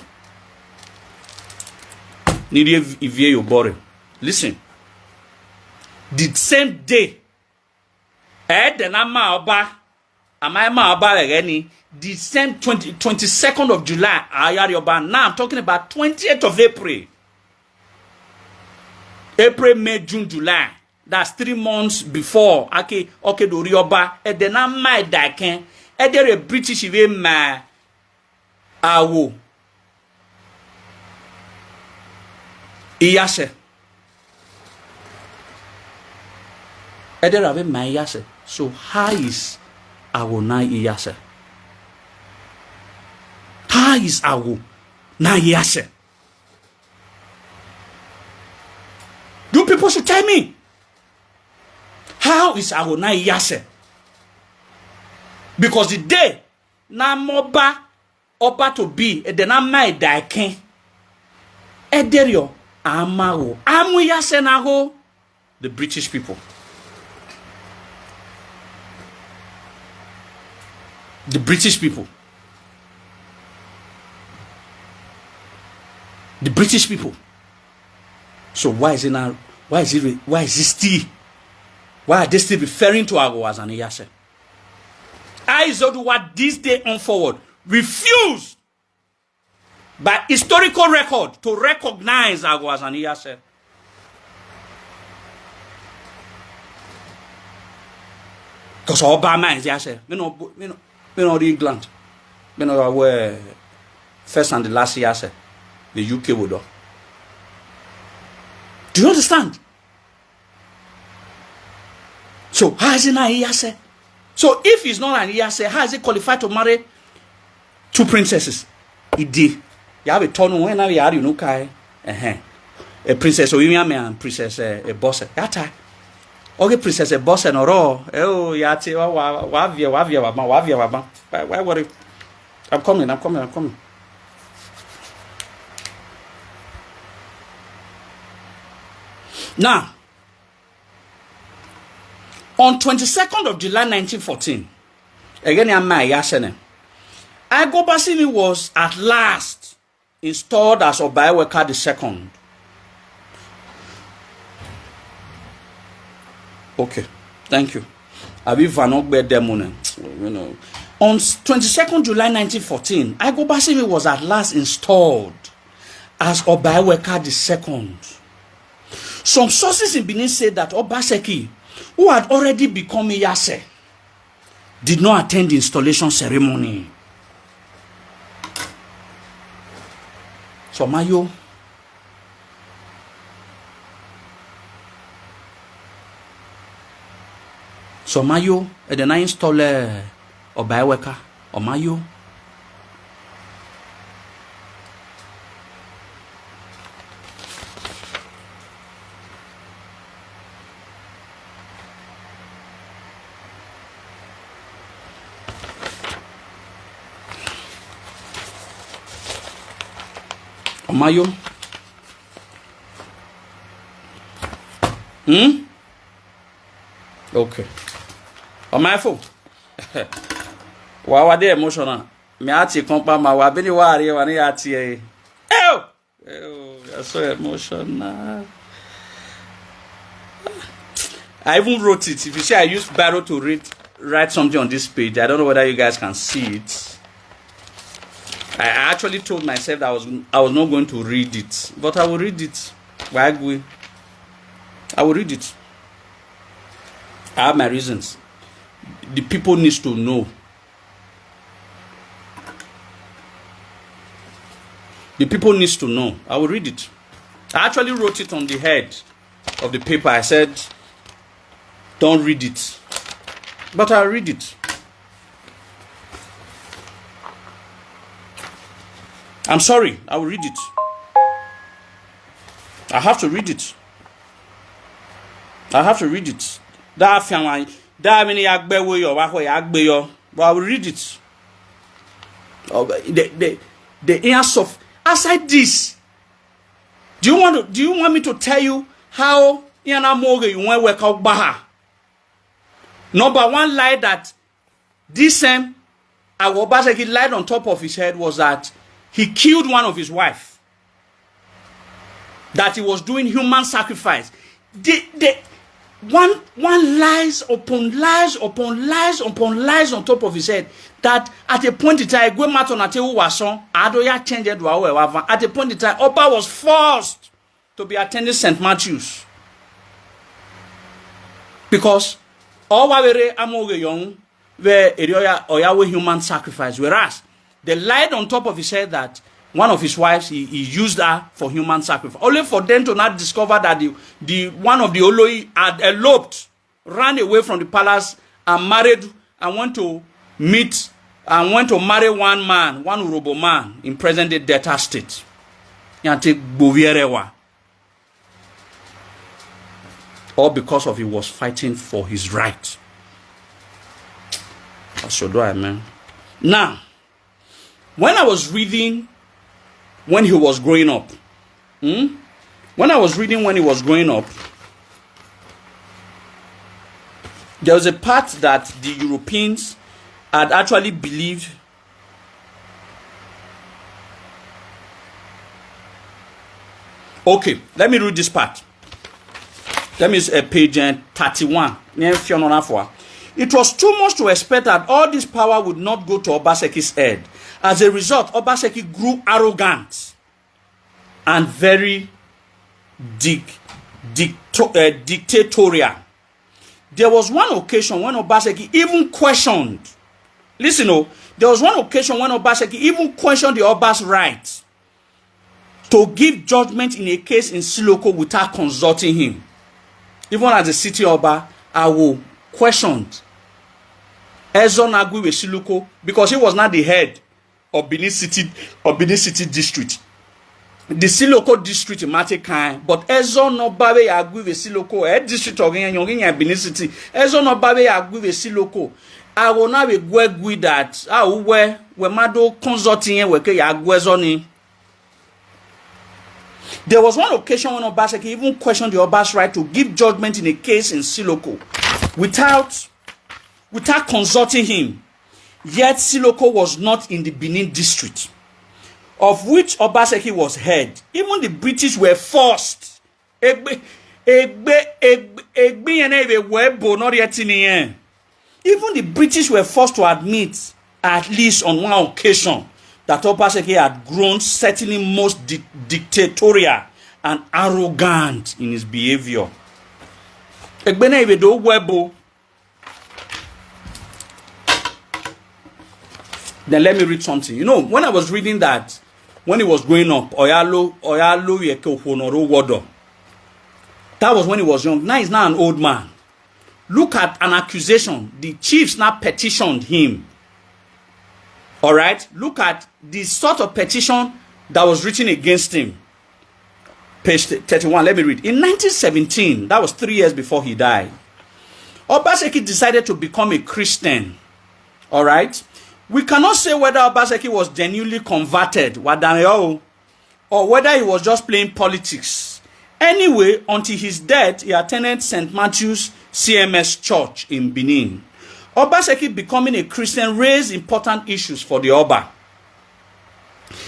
Listen. The same day, the same 22nd of July, now I'm talking about 20th of April. April, May, June, July. That's 3 months before. Okay, do Rioba. And then I'm my Daiken. And there a British even my Agho Iyase. Ede rave my Iyase. So how is Agho na Iyase? How is Agho na Iyase? You people should tell me. How is Agho na Iyase? Because the day na moba Oba to be ede na my Daiken. Ederio Amagho. Amu Iyase na Agho. The British people. The British people. The British people. So why is they still referring to Agho as an Iyase? Izoduwa this day on forward refused by historical record to recognize Agho as an Iyase. Because Obama is Iyase. Me no England. Me no aware first and the last year, the UK would do. Do you understand? So how is it not Iyase? So if he's not an Iyase, how is he qualified to marry two princesses? He did. You have a ton when you are you know kai. A princess Oyiname and princess a boss. That time. Okay, princess a boss and oro. Oh, yati wavia. Why worry? I'm coming. Now, on 22nd of July 1914, again, Agho Obaseki was at last installed as Obaiweka II. Okay, thank you. On 22nd July 1914, Agho Obaseki was at last installed as Obaiweka II. Some sources in Benin say that Obaseki, who had already become Iyase, did not attend the installation ceremony. Somayo. And then I install Obaiweka. Omayo. Omayo. Okay. Omaifo. Wa de emotional. Me ati kompa ma wa beni wa are wa ni ati e. You're so emotional. I even wrote it. If you see I used Barrow to write something on this page, I don't know whether you guys can see it. I actually told myself that I was not going to read it, but I will read it. I will read it. I have my reasons. The people need to know. The people need to know. I will read it. I actually wrote it on the head of the paper. I said, don't read it. But I'll read it. I'm sorry, I will read it. I have to read it. I have to read it. That many but I will read it. The answer of aside this. Do you want me to tell you how Yana Moge you went work out Baha? Number one lie that this same Agho Obaseki lied on top of his head was that he killed one of his wife. That he was doing human sacrifice. One lies upon lies upon lies upon lies on top of his head. That at a point in time, at a point in time, Oba was forced to be attending St. Matthew's. Because all were amoge young were oyawe human sacrifice. Whereas they lied on top of his head that one of his wives, he used her for human sacrifice. Only for them to not discover that the one of the Oloi had eloped, ran away from the palace and married and went to marry one man, one Urobo man in present-day Delta State. All because of he was fighting for his right. Izoduwa, man. Now, when I was reading when he was growing up, there was a part that the Europeans had actually believed. Okay, let me read this part. Let me see page 31. It was too much to expect that all this power would not go to Obaseki's head. As a result, Obaseki grew arrogant and very dictatorial. There was one occasion when Obaseki even questioned Listen, oh, there was one occasion when Obaseki even questioned the Oba's right to give judgment in a case in Siloko without consulting him. Even as the city Oba, Agho questioned Ezo Nagui with Siloko because he was not the head of Benin City district. The Siloko district in Matekan, but Ezo no babe Agui with Siloko, district of Benin City. Ezo no babe Agui with Siloko. I will not be with that. We mado consulting we ke Agwezoni. There was one occasion when Obaseki even questioned the Oba's right to give judgment in a case in Siloko without consulting him. Yet Siloko was not in the Benin district, of which Obaseki was head. Even the British were forced. Even the British were forced to admit, at least on one occasion, that Obaseki had grown certainly most dictatorial and arrogant in his behavior. Then let me read something. You know, when I was reading that, when he was growing up, that was when he was young. Now he's now an old man. Look at an accusation. The chiefs now petitioned him. All right? Look at the sort of petition that was written against him. Page 31, let me read. In 1917, that was 3 years before he died, Obaseki decided to become a Christian. All right? We cannot say whether Obaseki was genuinely converted, or whether he was just playing politics. Anyway, until his death, he attended St. Matthew's CMS Church in Benin. Obaseki becoming a Christian raised important issues for the Oba.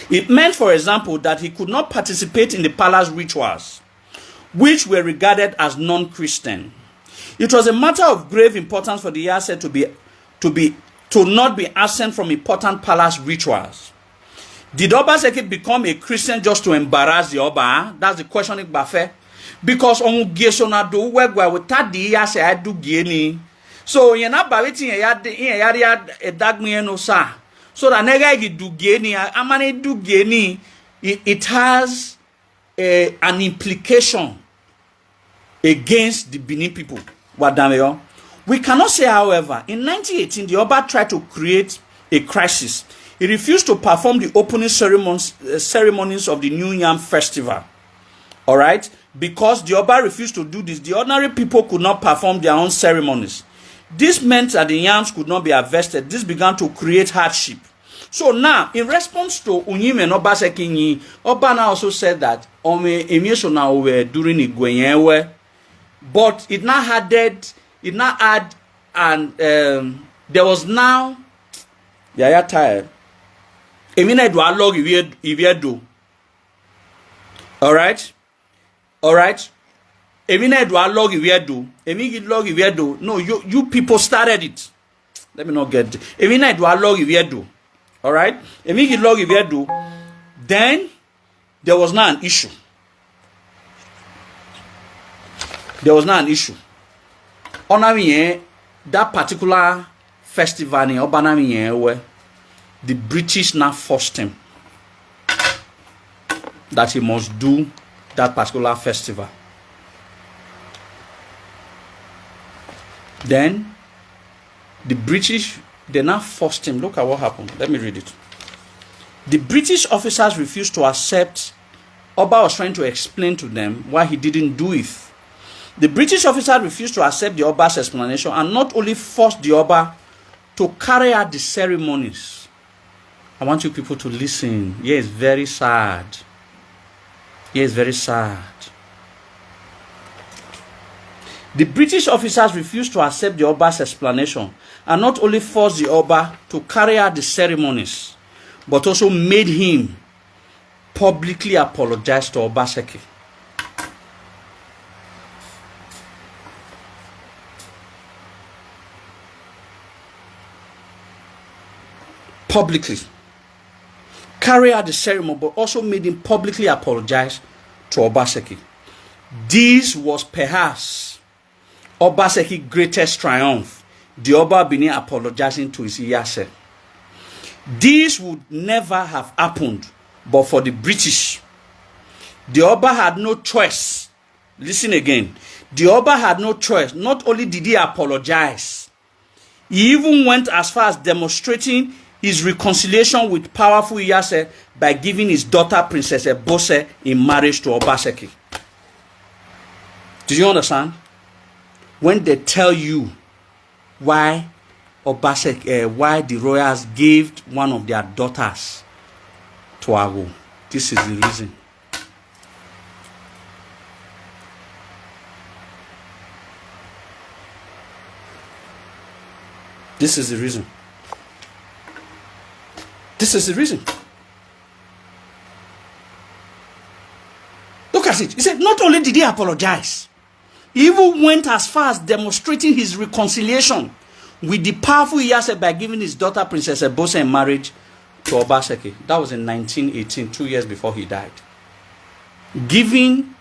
It meant, for example, that he could not participate in the palace rituals, which were regarded as non-Christian. It was a matter of grave importance for the Yase to not be absent from important palace rituals. Did Obaseki become a Christian just to embarrass the Oba? That's the question in Bafe. Because on Gesonado, where without the Yase, I do Guinea. So you're not barreting a dagme no sa. So that nega do Guinea, amane do Guinea, it has an implication against the Benin people. We cannot say, however, in 1918, the Oba tried to create a crisis. He refused to perform the opening ceremonies of the New Yam Festival. All right? Because the Oba refused to do this, the ordinary people could not perform their own ceremonies. This meant that the yams could not be harvested. This began to create hardship. So now, in response to Unyime and Obaseki, Oba now also said that during the Gwenyewe, but it now add, and there was now, tired. All right? No, you people started it. Let me not get it. All right? Then there was now an issue. That particular festival in Obanami, where the British now forced him that he must do that particular festival. Then the British, they now forced him. Look at what happened. Let me read it. The British officers refused to accept. Oba was trying to explain to them why he didn't do it. The British officer refused to accept the Oba's explanation and not only forced the Oba to carry out the ceremonies. I want you people to listen. Yeah, it's very sad. The British officers refused to accept the Oba's explanation and not only forced the Oba to carry out the ceremonies, but also made him publicly apologize to Obaseki. Publicly. Carry out the ceremony, but also made him publicly apologize to Obaseki. This was perhaps Obaseki's greatest triumph. The Oba Benin apologizing to his Iyase. This would never have happened but for the British. The Oba had no choice. Listen again. The Oba had no choice. Not only did he apologize, he even went as far as demonstrating his reconciliation with powerful Iyase by giving his daughter Princess Ebose in marriage to Obaseki. Do you understand? When they tell you why why the royals gave one of their daughters to Agho, this is the reason. This is the reason. This is the reason. Look at it. He said, not only did he apologize, he even went as far as demonstrating his reconciliation with the powerful Iyase by giving his daughter Princess Ebose in marriage to Obaseki. That was in 1918, 2 years before he died. Giving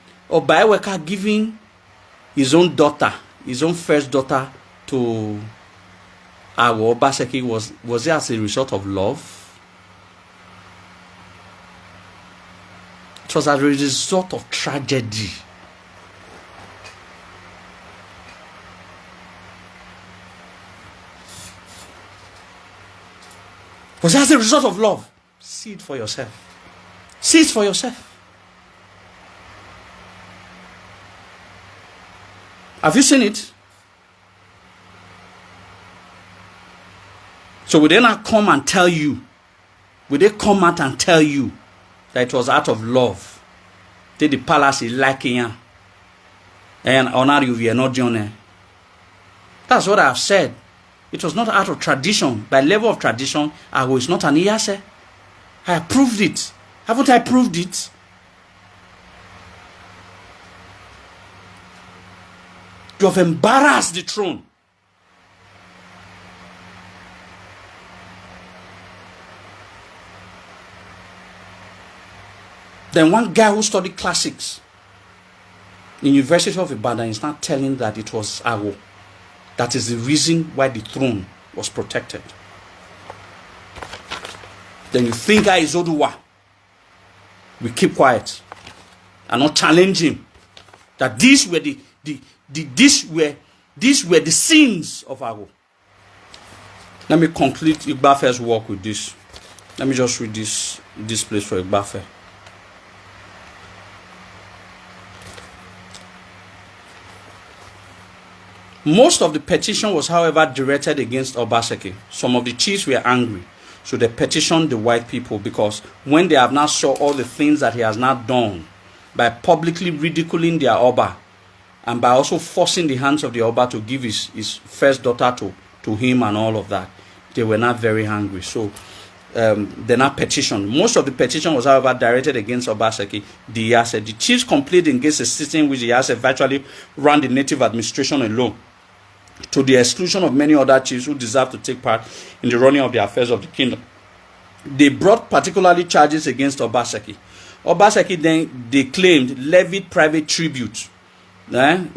his own daughter, his own first daughter to Agho Obaseki was it as a result of love? It was as a result of tragedy. Was it as a result of love? See it for yourself. See it for yourself. Have you seen it? So will they not come and tell you? Will they come out and tell you that it was out of love? Did the palace is liking you? And honor you, we are not doing it. That's what I have said. It was not out of tradition. By level of tradition, Agho is not an Iyase. I have proved it. Haven't I proved it? You have embarrassed the throne. Then one guy who studied classics in University of Ibadan is not telling that it was Agho. That is the reason why the throne was protected. Then you think Izoduwa will keep quiet and not challenge him that these were the sins of Agho. Let me conclude Igbafe's work with this. Let me just read this place for Igbafe. Most of the petition was, however, directed against Obaseki. Some of the chiefs were angry, so they petitioned the white people because when they have not saw all the things that he has not done, by publicly ridiculing their Oba, and by also forcing the hands of the Oba to give his first daughter to him and all of that, they were not very angry. So they not petitioned. Most of the petition was, however, directed against Obaseki, the Iyase. The chiefs complained against a system which the Iyase virtually ran the native administration alone, to the exclusion of many other chiefs who deserved to take part in the running of the affairs of the kingdom. They brought particularly charges against Obaseki. Obaseki then, they claimed, levied private tribute. They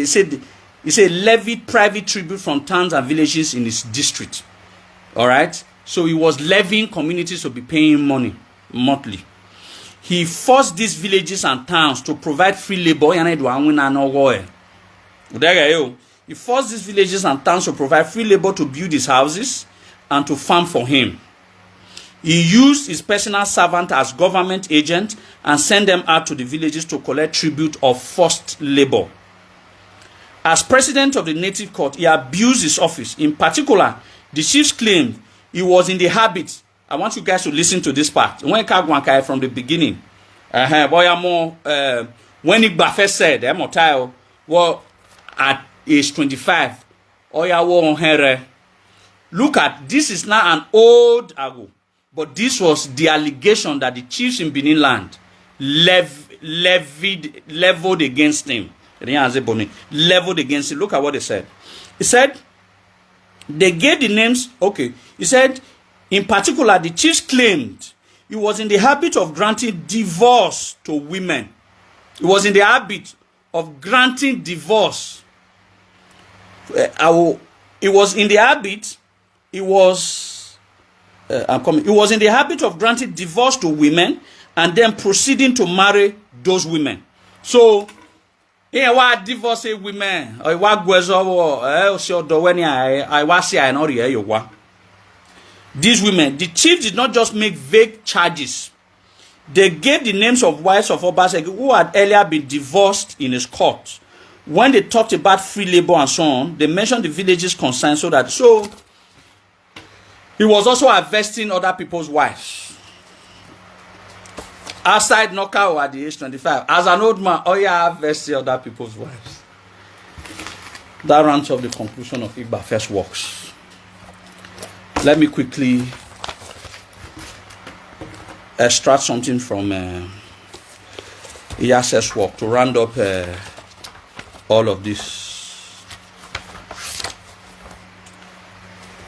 said he said levied private tribute from towns and villages in his district. All right? So he was levying communities to be paying money monthly. He forced these villages and towns to provide free labor. He forced these villages and towns to provide free labor to build his houses and to farm for him. He used his personal servant as government agent and sent them out to the villages to collect tribute of forced labor. As president of the native court, he abused his office. In particular, the chiefs claimed he was in the habit. I want you guys to listen to this part. When Kagwankai from the beginning, when Igbafe said, well, at age 25, look at this is now an old Agho, but this was the allegation that the chiefs in Benin land leveled against him. Leveled against him. Look at what they said. He said they gave the names. Okay, he said in particular the chiefs claimed he was in the habit of granting divorce to women. He was in the habit of granting divorce. He was in the habit he was he was in the habit of granting divorce to women and then proceeding to marry those women. So here why divorce women or what goes over these women, the chief did not just make vague charges. They gave the names of wives of Obaseki who had earlier been divorced in his court. When they talked about free labor and so on, they mentioned the villages concerned so he was also harvesting other people's wives. Outside knockout at the age 25. As an old man, harvesting other people's wives. That rounds up the conclusion of Igba first works. Let me quickly extract something from Iyase's work to round up all of this.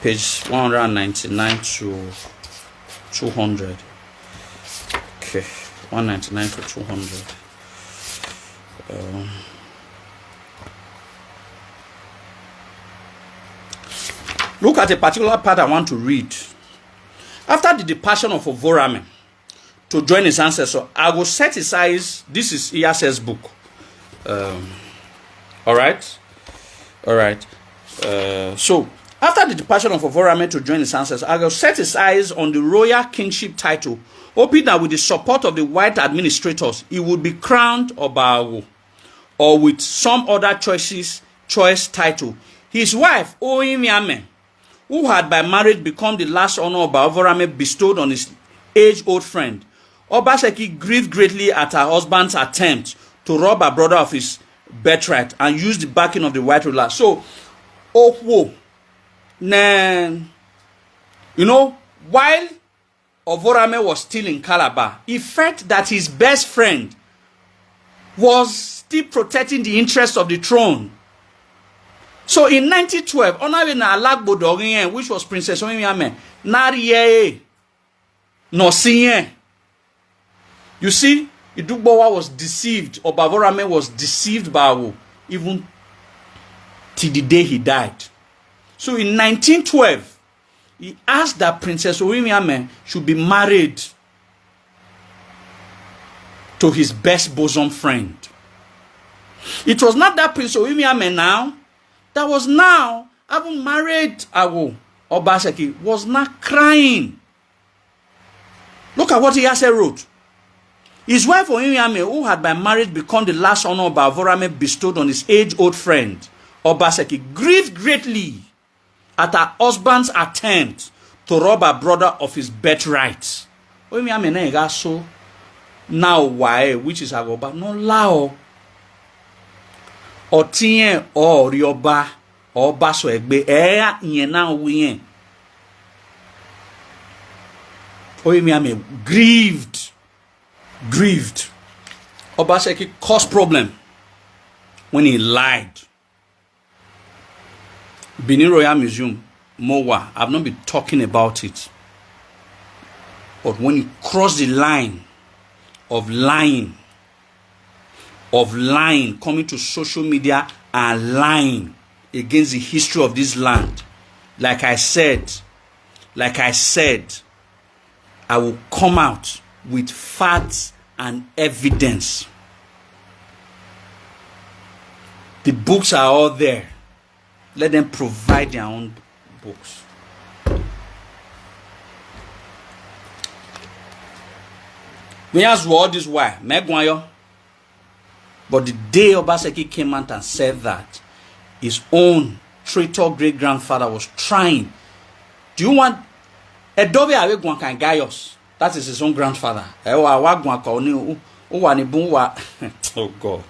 Page 199 to 200. Okay, 199 to 200. Look at a particular part I want to read. After the departure of Ovorame to join his ancestor, I will set his eyes. This is Iyase's book. All right. So after the departure of Ovorame to join his ancestors, I will set his eyes on the royal kingship title, hoping that with the support of the white administrators, he would be crowned Oba, or with some other choice title. His wife, Oimiame, who had by marriage become the last honor Oba Ovorame bestowed on his age-old friend, Obaseki grieved greatly at her husband's attempt to rob her brother of his birthright and use the backing of the white ruler. So, while Ovorame was still in Calabar, he felt that his best friend was still protecting the interests of the throne. So in 1912, which was Princess Oimiame, Nariye, Nosiye. You see, Idubowa was deceived, or Ovorame was deceived by Awo, even till the day he died. So in 1912, he asked that Princess Oimiame should be married to his best bosom friend. It was not that Prince Oimiame now that was now having married Agho Obaseki was not crying. Look at what Iyase wrote. His wife Oimiame, who had by marriage become the last honor Oba Ovorame bestowed on his age-old friend Obaseki, grieved greatly at her husband's attempt to rob her brother of his birthright. Oimiame na ega so now why, which is Agho Oba no lao. Otien or Rioba or Baso Egbe Ea Yena Wien. Oimiame grieved. Obaseki caused problem when he lied. Benin Royal Museum, Mowa, I've not been talking about it. But when he crossed the line of lying, coming to social media and lying against the history of this land, like I said, I will come out with facts and evidence. The books are all there. Let them provide their own books. We ask all this why, but the day Obaseki came out and said that his own traitor great-grandfather was trying. Do you want Edobe Awegwan can Gaius? That is his own grandfather. Oh God.